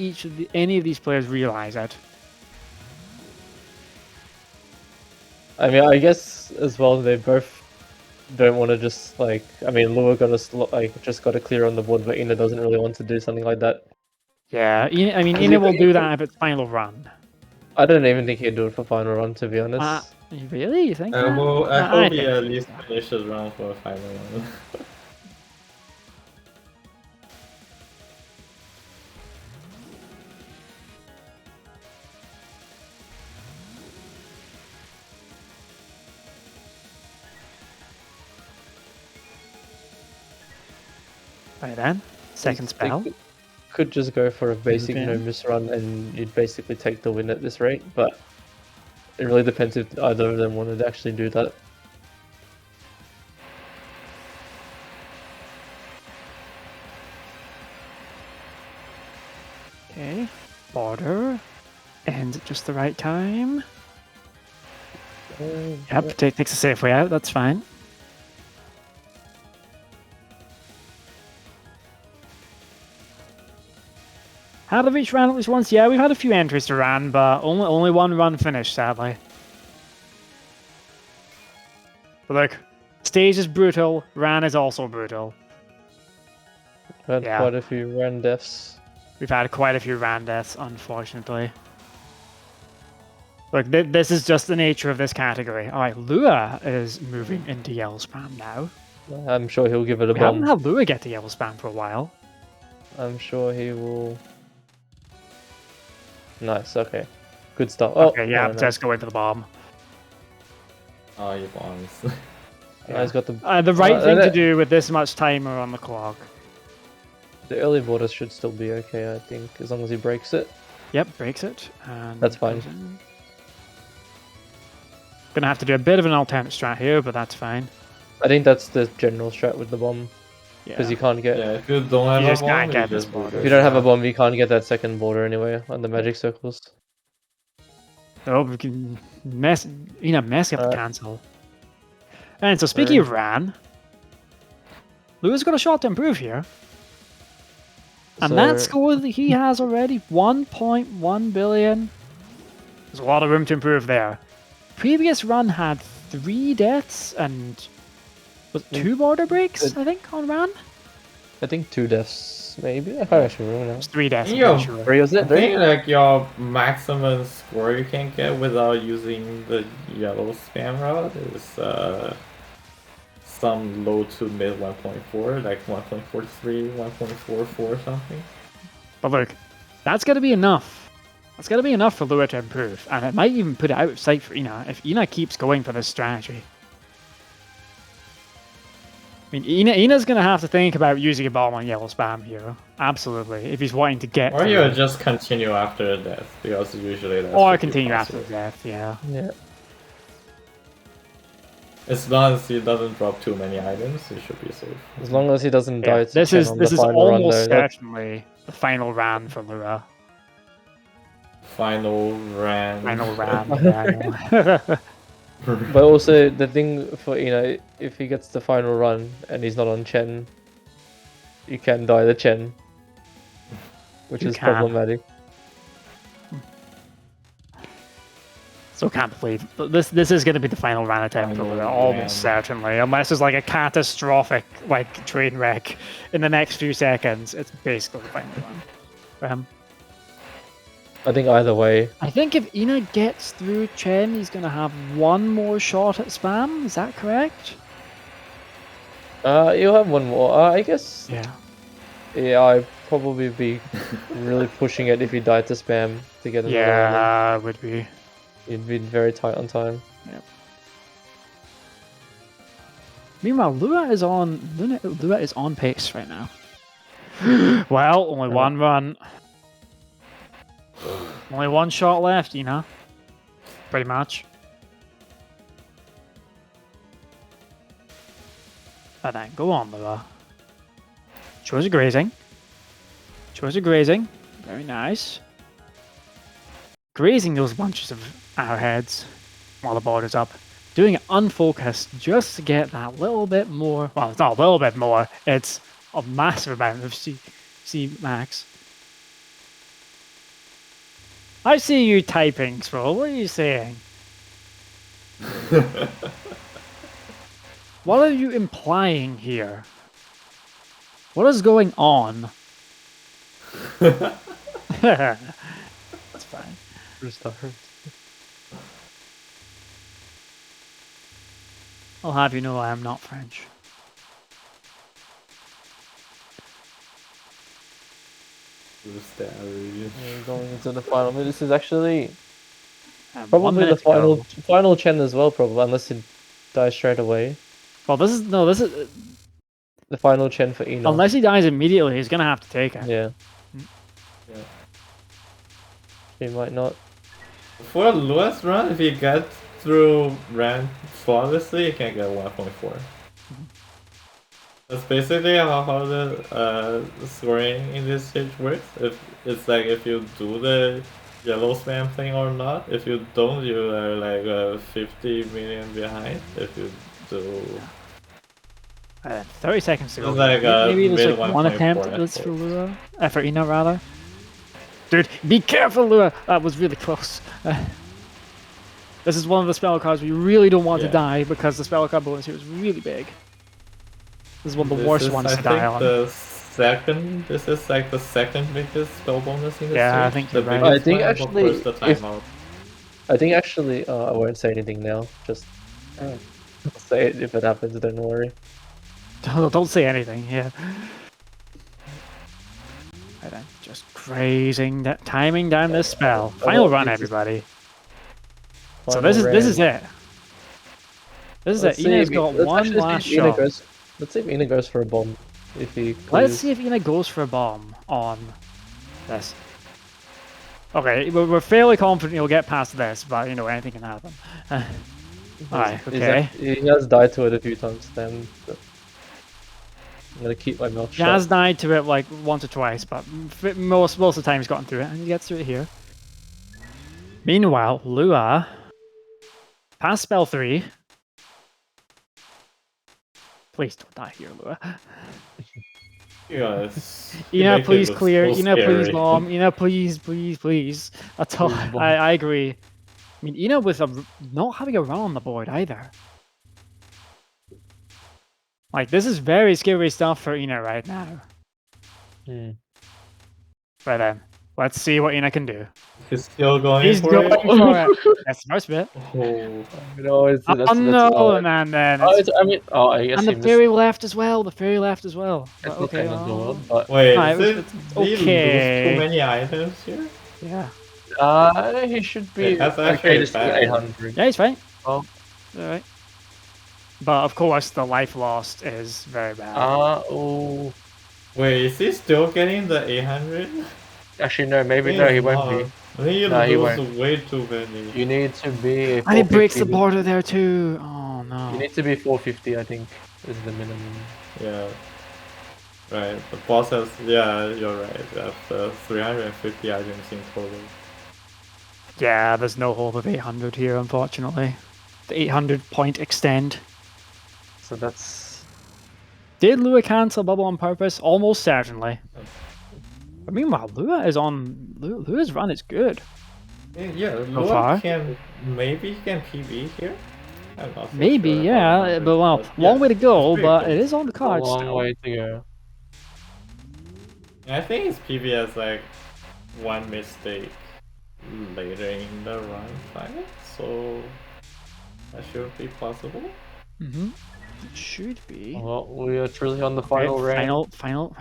any of these players realize it? I mean, I guess as well they both don't want to just like. I mean, Lua just got to clear on the board, but Ina doesn't really want to do something like that. Yeah, I mean, Ina will do that if it's final run. I don't even think he'd do it for final run, to be honest. Really? You think that? Well, I Nah, hope he think- at least finishes run for a final one. Right then, second They spell. could just go for a basic Okay. no miss run, and you'd basically take the win at this rate. But it really depends if either of them wanted to actually do that. Okay. Border. Ends at just the right time. Yep, takes a safe way out, that's fine. Had to reach Ran at least once? Yeah, we've had a few entries to Ran, but only one run finished, sadly. But look, stage is brutal, Ran is also brutal. Had quite a few Ran deaths. We've had quite a few Ran deaths, unfortunately. Look, this is just the nature of this category. Alright, Lua is moving into yellow spam now. I'm sure he'll give it a We bomb. haven't had Lua get to yellow spam for a while. I'm sure he will. Nice, okay. Good stuff. Oh, okay, yeah, just going for the bomb. Oh, he bombs. Yeah. He's got the right thing to do with this much timer on the clock. The early borders should still be okay, I think, as long as he breaks it. Yep, breaks it. And that's fine. Gonna have to do a bit of an alternate strat here, but that's fine. I think that's the general strat with the bomb. Because you can't get... Yeah, if you don't have a bomb, you just if you don't have a bomb, you can't get that second border anyway on the magic circles. Oh, we can mess up the cancel. And so speaking of Ran, Lua's got a shot to improve here. And that score that he has already, 1.1 billion. There's a lot of room to improve there. Previous run had 3 deaths and was it 2 border breaks, I think, on Ran? I think 2 deaths, maybe? I can't actually remember now. It's 3 deaths. Sure. 3 was it? I think like your maximum score you can get without using the yellow spam route is some low to mid 1.4, like 1.43, 1.44 something. But look, that's got to be enough. That's got to be enough for Lua to improve, and it might even put it out of sight for Ina if Ina keeps going for this strategy. I mean, Ina's going to have to think about using a bomb on yellow spam here. Absolutely, if he's wanting to get. Or you just continue after the death, because usually that's. Or continue after the death, yeah. Yeah. As long as he doesn't drop too many items, he should be safe. As long as he doesn't die. This is almost certainly the final Ran for Lua. Final Ran. Final Ran. But also the thing for if he gets the final run and he's not on Chen, you can die the Chen, which is problematic. So can't believe this is going to be the final Ran attempt for Lua, almost certainly, unless there's like a catastrophic train wreck in the next few seconds. It's basically the final one for him. I think either way. I think if Ina gets through Chen, he's going to have one more shot at spam. Is that correct? You'll have one more. I guess. Yeah. Yeah, I'd probably be really pushing it if he died to spam to get another one. Yeah, would be. You'd be very tight on time. Yep. Meanwhile, Lua is on pace right now. Well, only one run. Only one shot left, pretty much. And then go on, Lua. Chose a grazing. Very nice. Grazing those bunches of arrowheads while the border's up. Doing it unfocused just to get that little bit more. Well, it's not a little bit more. It's a massive amount of C max. I see you typing, Scroll. What are you saying? What are you implying here? What is going on? That's fine. Restart. I'll have you know I am not French. Going into the final. I mean, this is actually probably the final Chen as well, probably, unless he dies straight away. Well, this is the final Chen for Ina. Unless he dies immediately, he's gonna have to take it. Yeah. He might not. For Lua's run, if you get through Ran flawlessly, you can get 1.4. That's basically how the scoring in this stage works. If it's like if you do the yellow spam thing or not. If you don't, you are like 50 million behind. If you do. 30 seconds to go. It's like maybe there's mid like one 1.4 attempt at this for Lua. For Ina, rather. Dude, be careful, Lua! That was really close. This is one of the spell cards we really don't want to die because the spell card bonus here is really big. This is one of the worst ones to die on. This is like the second biggest spell bonus in the Yeah, stage. I think the you're right. biggest I think one, actually, of course, the timeout. I think actually, I won't say anything now. Just say it if it happens. Don't worry. Don't say anything. Yeah. Right then, just grazing that, timing down this spell. Final run, everybody. So this is it. This is it. Ina's got one last shot. Let's see if Ina goes for a bomb. If he clears. Let's see if Ina goes for a bomb on this. Okay, we're fairly confident he'll get past this, but you know anything can happen. Alright, okay. He has died to it a few times. Then I'm gonna keep my mouth shut. He has died to it like once or twice, but most of the time he's gotten through it, and he gets through it here. Meanwhile, Lua past spell 3. Please don't die here, Lua. Yes. Ina, please clear. Ina, please bomb. Ina, please. That's all. I agree. I mean, Ina with not having a run on the board either. Like, this is very scary stuff for Ina right now. But then, let's see what Ina can do. He's still going He's for going it. for it. That's the first bit. Oh, no, Man, then. I guess. And the fairy left as well. The fairy left as well. It's okay. Wait, It's okay. Too many items here? Yeah. He should be. That's actually bad. 800. Yeah, he's fine. Oh. Alright. But of course, the life lost is very bad. Oh. Wait, is he still getting the 800? Actually, no. Maybe no. He won't be. I think you lose way too many. You need to be. And he breaks the border there too. Oh no. You need to be 450, I think, is the minimum. Yeah. Right. The boss has. Yeah, you're right. That's 350 items in total. Yeah, there's no hope of 800 here, unfortunately. The 800 point extend. So that's. Did Lua cancel bubble on purpose? Almost certainly. But meanwhile, Lua's run is good. Yeah, so far. Maybe he can PB here. I'm not so maybe, sure yeah, but well, long way to go, but cool. It is on the cards. Long way to go. I think his PB has like one mistake later in the run fight, so that should be possible. It should be. Well, we are truly on the final round. Final.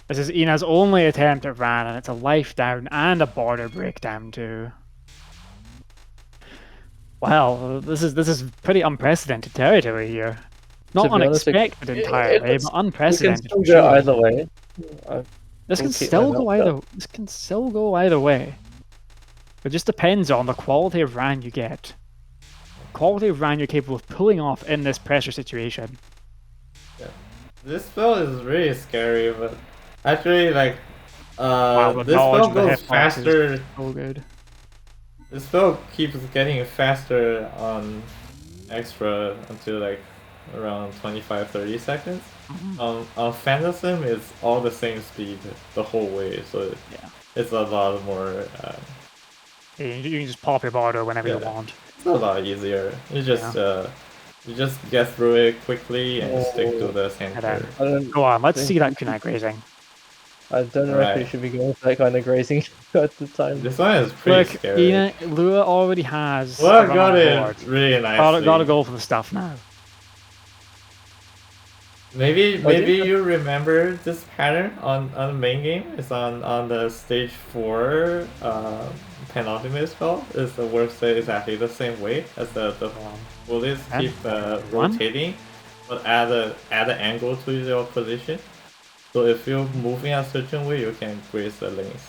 This is Ina's only attempt at Ran, and it's a life down and a border breakdown too. Wow, this is pretty unprecedented territory here. Not unexpected entirely, but unprecedented. It can still go either way. This can still go either. This can still go either way. It just depends on the quality of Ran you get. Quality of Ran you're capable of pulling off in this pressure situation. Yeah. This spell is really scary, but actually, like, this spell goes faster. So good. This spell keeps getting faster on extra until like around 25-30 seconds. On Phantasm, it's all the same speed the whole way, so it's a lot more. You can just pop your border whenever you want. It's a lot easier. You just get through it quickly and stick to the center. Go on, let's see that kunai grazing. I don't know if we should be going for that kind of grazing at the time. This one is pretty scary. Lua already has. Well, got it really nicely. Gotta go for the stuff now. Maybe you remember this pattern on the main game. It's on the stage 4 penultimate spell. It works exactly the same way as the bullets keep rotating, but add an angle to your position. So if you're moving a certain way, you can graze the lanes.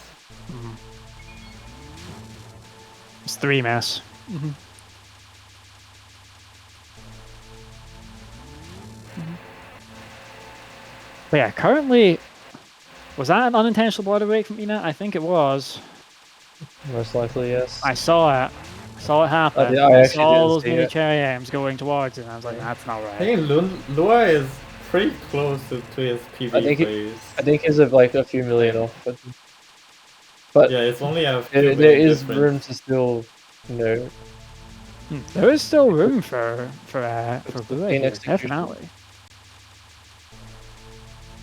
It's 3 mass. But yeah, currently, was that an unintentional border break from Ina? I think it was. Most likely, yes. I saw it. I saw it happen. I I actually saw all didn't those see mini it. cherry M's going towards it, and I was like, that's not I right. think Lua is pretty close to his PB plays. I think he's like a few million off, but Yeah, it's only a few there million is difference. room to still, you know, There is still room for Lua gain here, execution. definitely.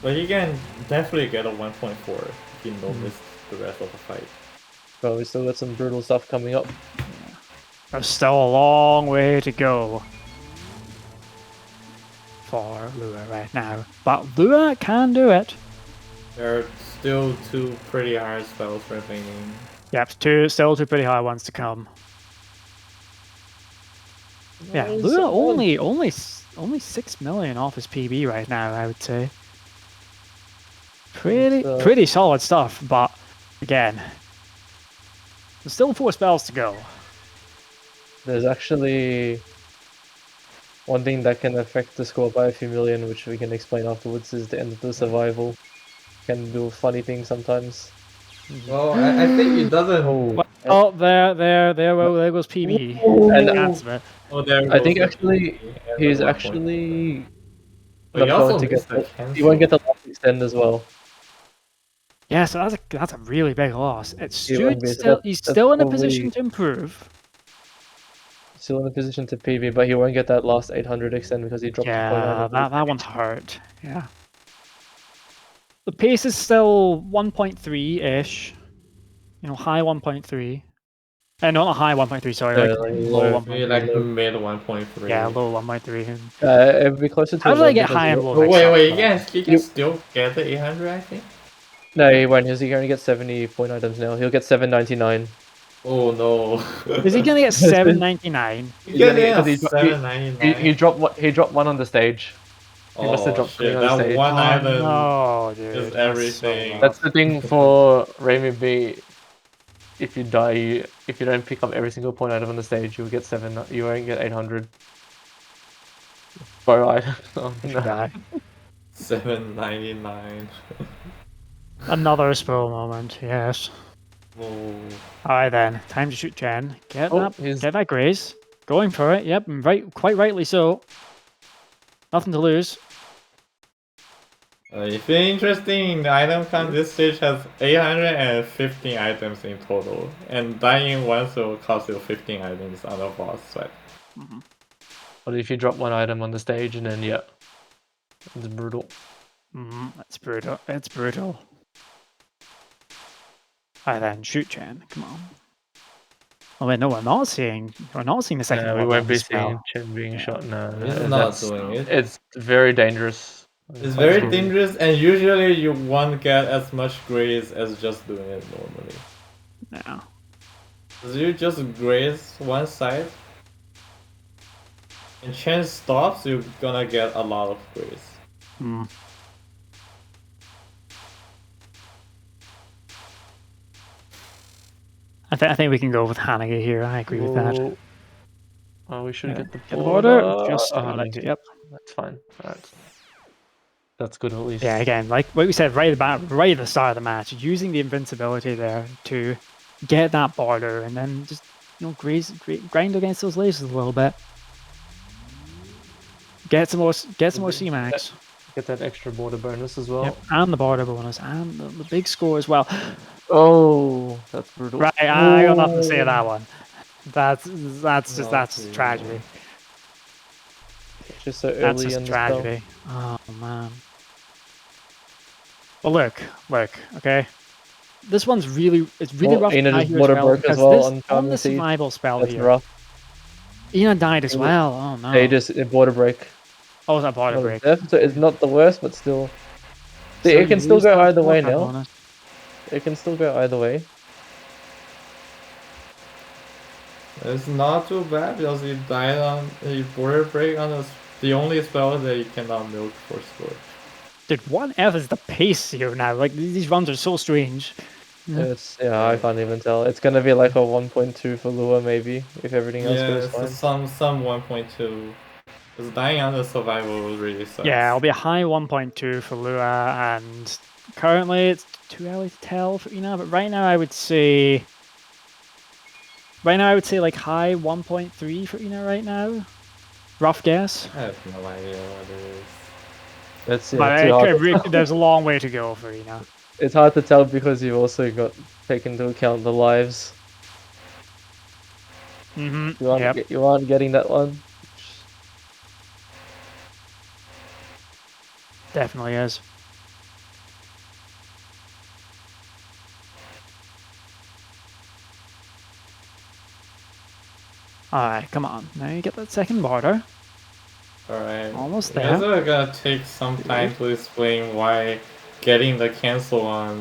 But you can definitely get a 1.4 if you don't miss the rest of the fight. But we still got some brutal stuff coming up. There's still a long way to go for Lua right now. But Lua can do it. There are still 2 pretty hard spells remaining. Yep, still two pretty high ones to come. Yeah, Lua only 6 million off his PB right now, I would say. Pretty solid stuff, but again, there's still 4 spells to go. There's actually one thing that can affect the score by a few million, which we can explain afterwards, is the end of the survival. Can do funny things sometimes. Well, I think it doesn't. Oh, there goes PB. And there I think goes actually he's actually But not going to get he won't get the last extend as well. Yeah, so that's a really big loss. It's He won't be, he's still in a position to improve. Still in a position to PB, but he won't get that last 800 extend because he dropped. Yeah, that one hurt. Yeah. The pace is still 1.3-ish. You know, high 1.3. Not a high 1.3, sorry, like low 1.3. Maybe like mid 1.3. Yeah, low 1.3. It would be closer to. How did I get high and low? Wait, he can still get the 800, I think? No, he won't. He can only get 70 point items now. He'll get 799. Oh no. Is he gonna get 799? He's gonna get 799. He dropped one on the stage. He must have dropped shit, on the stage. One item no, dude, is everything. That's the thing for Raimi B. If you die, if you don't pick up every single point item on the stage, you'll get 7. You won't get 800. Bro, I don't know. Die. 799. Another spill moment, yes. Oh. Alright then, time to shoot Jen. Get that graze. Going for it, yep, quite rightly so. Nothing to lose. If you're interested, the item count, this stage has 815 items in total, and dying once will cost you 15 items on the boss side. But if you drop one item on the stage, and then it's brutal. That's brutal. It's brutal. Alright then, shoot Chen. Come on. Oh wait, no, we're not seeing the second one. We won't be seeing Chen being shot. No, It's not doing it. It's very dangerous. It's very dangerous, and usually you won't get as much graze as just doing it normally. No. Because you just graze one side, and Chen stops, you're gonna get a lot of graze. I think we can go with Hanage here. I agree with that. Oh, we should get the border. Just yep. That's fine. Alright. That's good at least. Yeah, again, like what we said right at the start of the match, using the invincibility there to get that border and then just grind against those lasers a little bit. Get some more C-Max. Get that extra border bonus as well. Yep, and the border bonus and the big score as well. Oh, that's brutal. Right, I got nothing to say to that one. That's just tragedy. Just so early that's just in tragedy. Oh man. Well, look, okay. This one's really rough. Ina just border broke as well on the survival spell that's here. Rough. Ina died as well. Oh no. They just border break. Oh, it's a border break. So it's not the worst, but still. See, it can still go either way now. It can still go either way. It's not too bad because you died on a border break on the only spell that you cannot milk for score. Dude, what F is the pace here now? Like these runs are so strange. I can't even tell. It's gonna be like a 1.2 for Lua maybe if everything else goes fine. Some 1.2. Because dying on the survival really sucks. Yeah, it'll be a high 1.2 for Lua, and currently it's too early to tell for Ina, but right now I would say... Right now I would say like high 1.3 for Ina right now. Rough guess. I have no idea what it is. That's But too hard. there's a long way to go for Ina. It's hard to tell because you've also got take into account the lives. Mm-hmm. You aren't getting that one. Definitely is. Alright, come on. Now you get that second border. Alright. Almost You guys there. are gonna take some time to explain why getting a cancel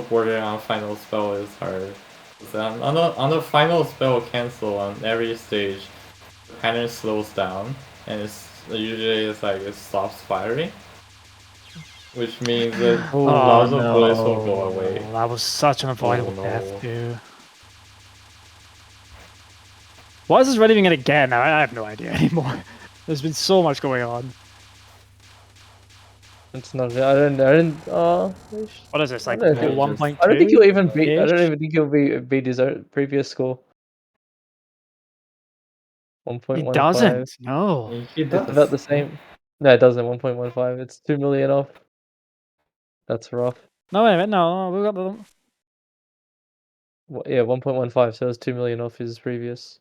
border on final spell is hard. On the final spell cancel on every stage, the pattern slows down and usually it stops firing. Which means that lots of bullets will go away. That was such an avoidable death, no. too. What is this red even gonna get now? I have no idea anymore. There's been so much going on. It's not. I don't. What is this, like I don't know. 1.2? I don't think he'll even beat. I don't even think he'll beat his previous score. 1.15. He doesn't. No. He It's does. about the same. No, it doesn't. 1.15. It's 2 million off. That's rough. No, wait a minute. No, we got the. Yeah, 1.15. So it's 2 million off his previous.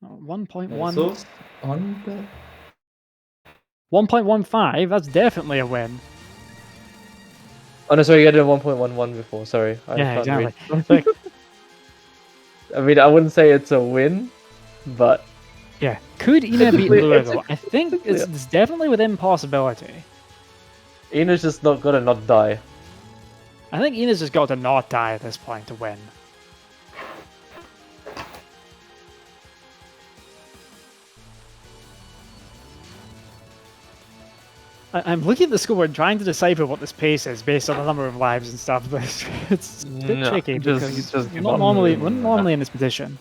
1.1. So on the 1.15. That's definitely a win. Oh no, sorry, you had a 1.11 before. Sorry, I Yeah, can't exactly. read. I mean, I wouldn't say it's a win, but Yeah. Could Ina beat Lua though? I think technically- it's definitely within possibility. Ina's just not gonna not die. I think Ina's just got to not die at this point to win. I'm looking at the scoreboard trying to decipher what this pace is based on the number of lives and stuff, but it's a bit No, tricky just- because just we're not normally in this position.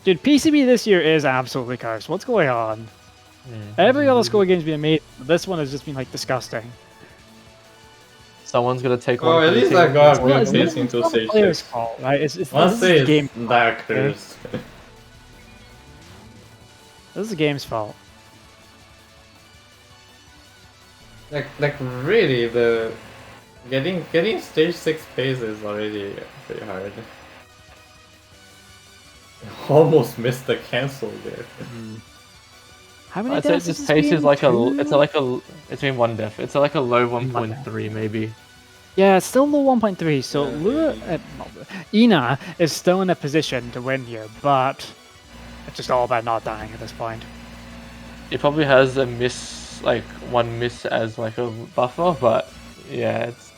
Dude, PCB this year is absolutely cursed. What's going on? Every other score game's been amazing, but this one has just been like disgusting. Someone's gonna take Oh, one. at for the least team. I got Well, good it's pace not into the stage player's 6. fault, right? It's Let's this say is the game. it's that cursed. This is the game's fault. like really, the getting stage 6 pace is already pretty hard. Almost missed the cancel there. How many I'd say deaths this has pace been? is like Two? it's been one death. It's like a low 1.3 maybe. Yeah, it's still low 1.3, so Lua, Ina is still in a position to win here, but it's just all about not dying at this point. It probably has a miss, like one miss as like a buffer, but yeah, it's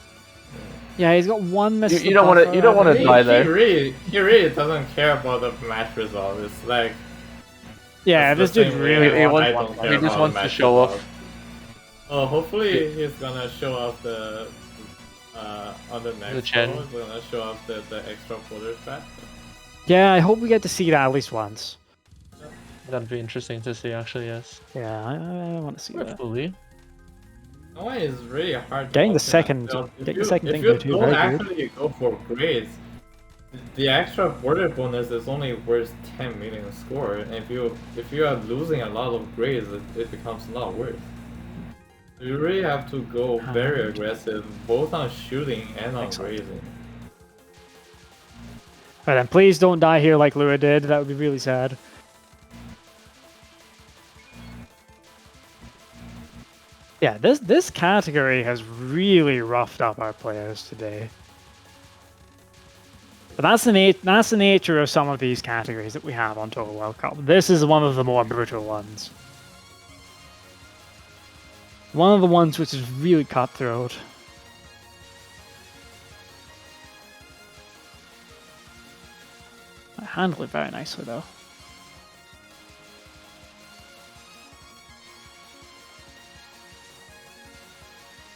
Yeah, he's got one miss. You don't wanna- you don't wanna die there. He really doesn't care about the match result. It's like Yeah, it's this the dude same really way wants I one. don't care he just about wants the to match show result. off. Oh, hopefully he's gonna show off the on the next chin. show. He's gonna show off the extra quarter strat. Yeah, I hope we get to see that at least once. That'd be interesting to see, actually. Yes. Yeah, I want to see that. Hopefully. No, it's really hard. Getting the to second- optimize. getting the second if thing you there too, don't very good. actually go for grades, the extra border bonus is only worth 10 million score, and if you are losing a lot of grades, it becomes not worth. You really have to go very aggressive, both on shooting and on Excellent. grazing. Alright then, please don't die here like Lua did. That would be really sad. Yeah, this category has really roughed up our players today. But that's the nature of some of these categories that we have on Total World Cup. This is one of the more brutal ones. One of the ones which is really cutthroat. I handle it very nicely though.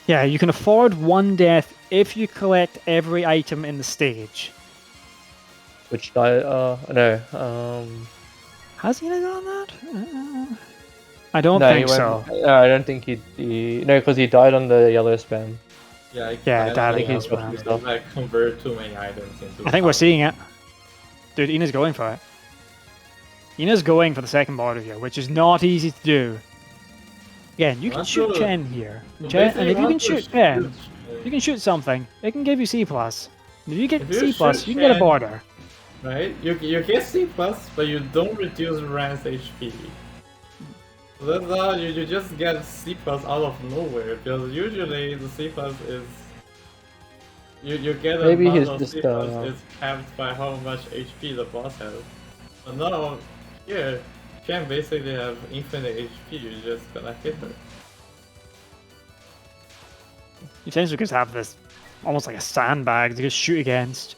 Yeah, you can afford 1 death if you collect every item in the stage. Which die? No. Has he done that? I don't No, think so. I don't think no, because he died on the yellow spam. Yeah, I think he's think dropped he's like convert too many items into. I think we're seeing it. Dude, Ina's going for it. Ina's going for the second border here, which is not easy to do. Again, you can shoot Chen here. Chen, and if you can shoot Chen, you can shoot something. It can give you C+. If you get C+, you can get a border. Right? You get C+, but you don't reduce Ran's HP. So that's how you just get C+ out of nowhere, because usually the C+ is... You get a Maybe amount he's of just, C+ is capped by how much HP the boss has. But now, here, Chen basically have infinite HP, you're just gonna hit her. You essentially just have this almost like a sandbag to just shoot against.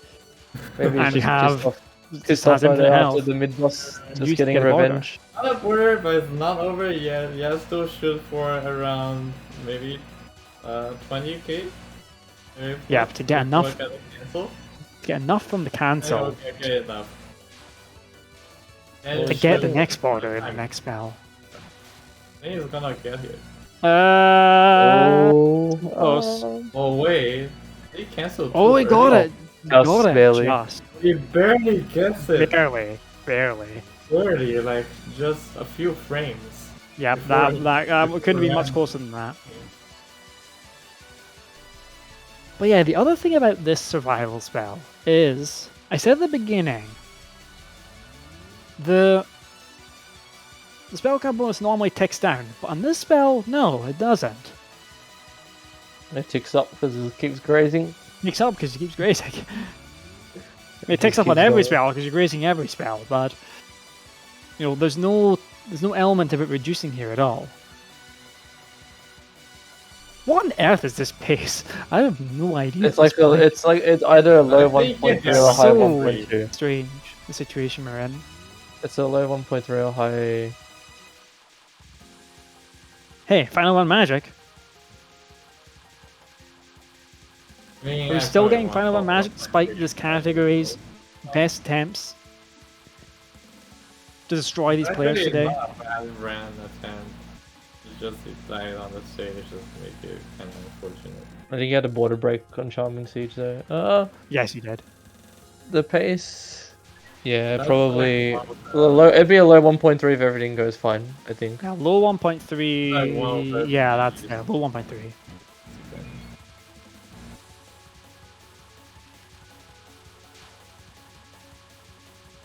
Maybe and you have just has infinite health. the mid boss, You just getting revenge. Not a border, but it's not over yet. You have to shoot for around maybe 20k. Yeah, to get enough. Cancel. Get enough from the cancel. Okay, enough. To get the next border in the next spell. I think he's gonna get here. Close. Oh wait, he canceled. Oh, he got it. He got it. Barely. Just. He barely gets it. Barely. Barely, like just a few frames. Yeah, that couldn't be much closer than that. But yeah, the other thing about this survival spell is, I said at the beginning, the spell card bonus normally ticks down, but on this spell, no, it doesn't. It ticks up because it keeps grazing. It ticks up because it keeps grazing. It ticks up on every spell because you're grazing every spell, but you know, there's no element of it reducing here at all. What on earth is this pace? I have no idea. It's like it's either a low 1.3 or a high 1.2. Strange, the situation we're in. It's a low 1.3 or high. Hey, Final One Magic. We're still getting Final One Magic despite this category's best attempts to destroy these players today. Not a bad Ran attempt. Just died on the stage, just make it kind of unfortunate. I think he had a border break on Charming Siege though. Yes, he did. The pace. Yeah, That's probably. like It'd be a low 1.3 if everything goes fine, I think. Yeah, low 1.3. Like, well, yeah, that's low 1.3.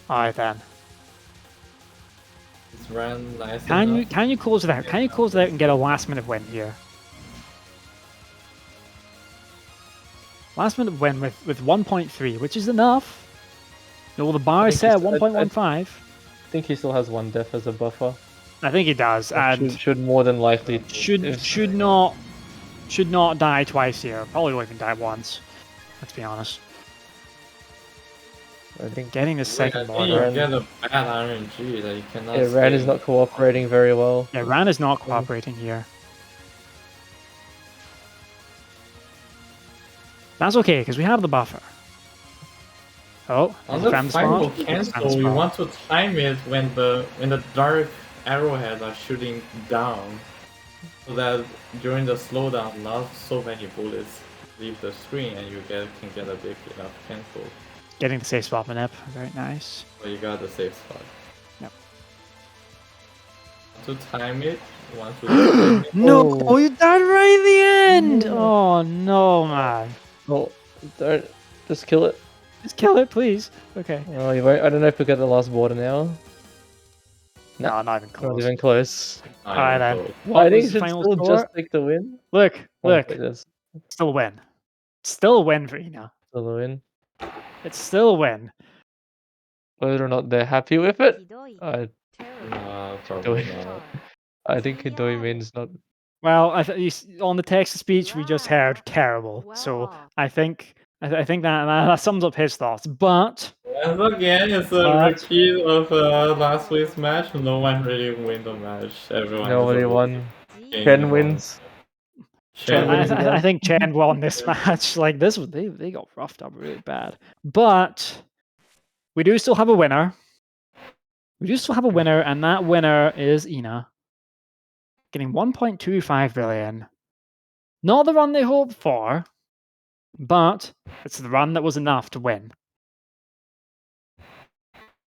Alright then. Ran nice. Can you close it out? Can you close it out and get a last minute win here? Last minute win with 1.3, which is enough. You know, the bar is set at 1.15. I think he still has one death as a buffer. I think he does, and should more than likely should not die twice here. Probably won't even die once. Let's be honest. I think Getting the second you border. get a bad RNG that you cannot. Yeah, Ran is not cooperating very well. Yeah, Ran is not cooperating here. That's okay, because we have the buffer. Oh, On the found final spot. cancel, you want to time it when the dark arrowheads are shooting down, so that during the slowdown, not so many bullets leave the screen, and you can get a big enough cancel. Getting the safe spot manip, very nice. So you got the safe spot. Yep. To time it, you want to. No! Oh, you died right at the end! Oh no, man. Oh, don't just kill it. Just kill it, please. Okay. Oh, you won't. I don't know if we get the last border now. No, not even Not close. even close. Alright then. I What think was he the should final still score? just take the win. Look, look. Oh, it is Still a win. Still a win for Ina. still a win. It's still a win. Whether or not they're happy with it, Terrible. Probably not. I think Hidoi means not. Well, on the text to speech we just heard terrible. So I think that sums up his thoughts. But Once again, it's a repeat of last week's match. No one really win the match. Everyone. Nobody is a won. game 10 won. wins. Chen wins again. I think Chen won this match. Like this, they got roughed up really bad. But we do still have a winner. We do still have a winner, and that winner is Ina, getting 1.25 billion. Not the run they hoped for, but it's the run that was enough to win.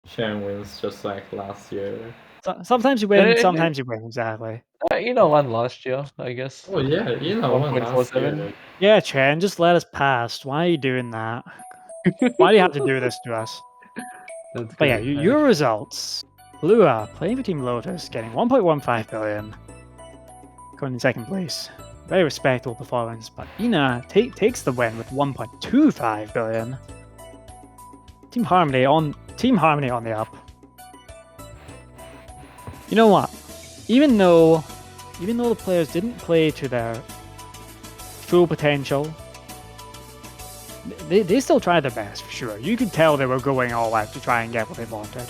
Chen wins just like last year. So, sometimes you win, sometimes you win. Exactly. Ina won last year, I guess. Oh yeah, you know, one last 1.47. year. Yeah, Chen, just let us pass. Why are you doing that? Why do you have to do this to us? That's But yeah, great, man. your results. Lua, playing for Team Lotus, getting 1.15 billion. Coming in second place. Very respectable performance, but Ina takes the win with 1.25 billion. Team Harmony on the up. You know what? Even though the players didn't play to their full potential, they still tried their best for sure. You could tell they were going all out to try and get what they wanted.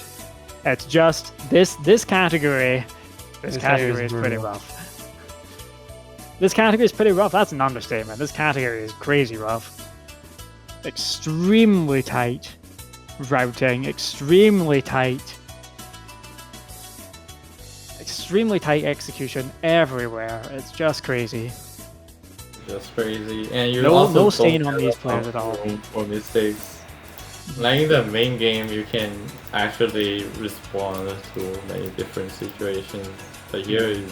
It's just this category. This category is pretty rough. This category is pretty rough. That's an understatement. This category is crazy rough. Extremely tight routing. Extremely tight execution everywhere. It's just crazy. Just crazy, and you No also stain don't on these have players at all. room for mistakes. Like in the main game, you can actually respond to many different situations, but here you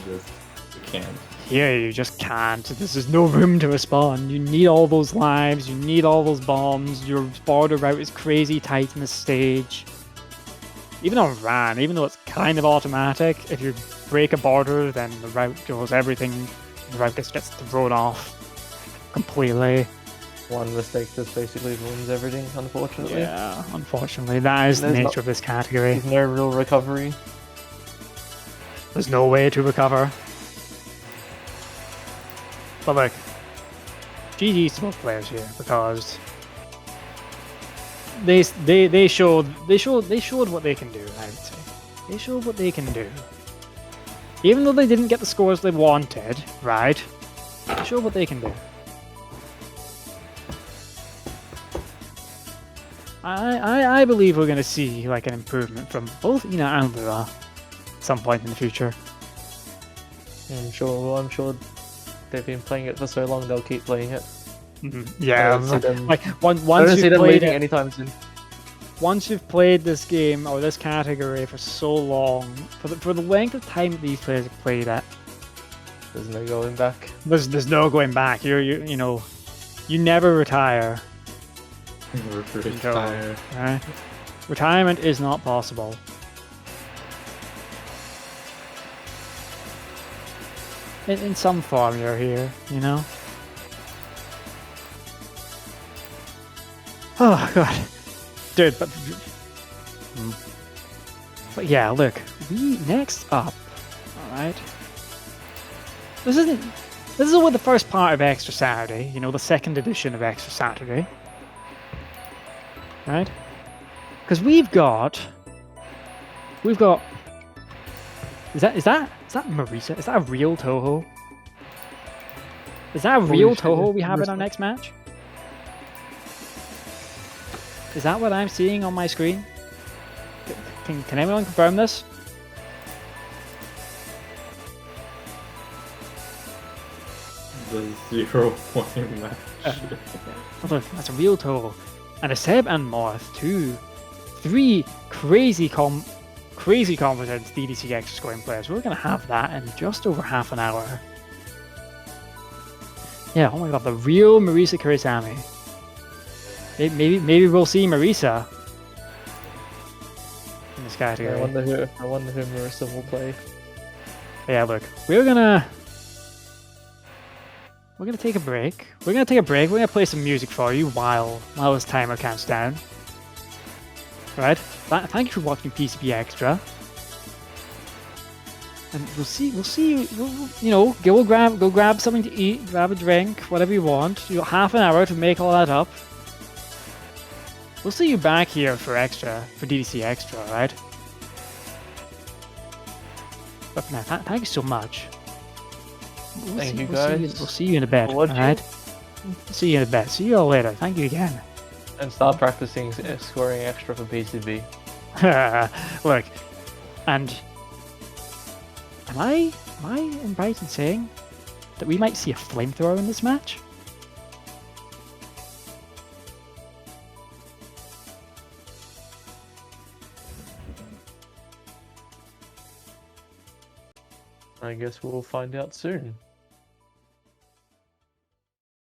can't. Here you just can't. There's no room to respond. You need all those lives. You need all those bombs. Your border route is crazy tight in this stage. Even on Ran, even though it's kind of automatic, if you break a border, then the route goes everything. The route just gets thrown off completely. One mistake just basically ruins everything, unfortunately. Yeah, unfortunately, that is the nature of this category. There's no real recovery. There's no way to recover. But look, GG's to both players here because they showed what they can do. I would say they showed what they can do. Even though they didn't get the scores they wanted, right? They showed what they can do. I believe we're gonna see like an improvement from both Ina and Lua at some point in the future. I'm sure they've been playing it for so long they'll keep playing it. Yeah, like once you've you've played it anytime soon. Once you've played this game or this category for so long, for the length of time that these players have played it, there's no going back. There's no going back. You know, you never retire. Retire. Right? Retirement is not possible. In some form, you're here. You know. Oh god. Dude, but yeah, look, next up, all right. This is what the first part of Extra Saturday, you know, the second edition of Extra Saturday, right? Because we've got. Is that Marisa? Is that a real Touhou? Is that a real Touhou we have in our next match? Is that what I'm seeing on my screen? Can anyone confirm this? The 0 point match. Look, that's a real Touhou. And a Seb and Morth, three crazy competent DDC extra scoring players. We're gonna have that in just over half an hour. Yeah, oh my god, the real Marisa Kurisami. Maybe we'll see Marisa in this category. I wonder who Marisa will play. But yeah, look, we're gonna take a break. We're gonna play some music for you while this timer counts down. Right? Thank you for watching PCB Extra. And we'll see. You know, go grab something to eat, grab a drink, whatever you want. You got half an hour to make all that up. We'll see you back here for DDC Extra, right? But for now, thank you so much. Thank you guys. We'll see you in a bit. for All watching. right. See you in a bit. See you all later. Thank you again. And start practicing scoring extra for PCB. Look, and am I right in saying that we might see a flamethrower in this match? I guess we'll find out soon.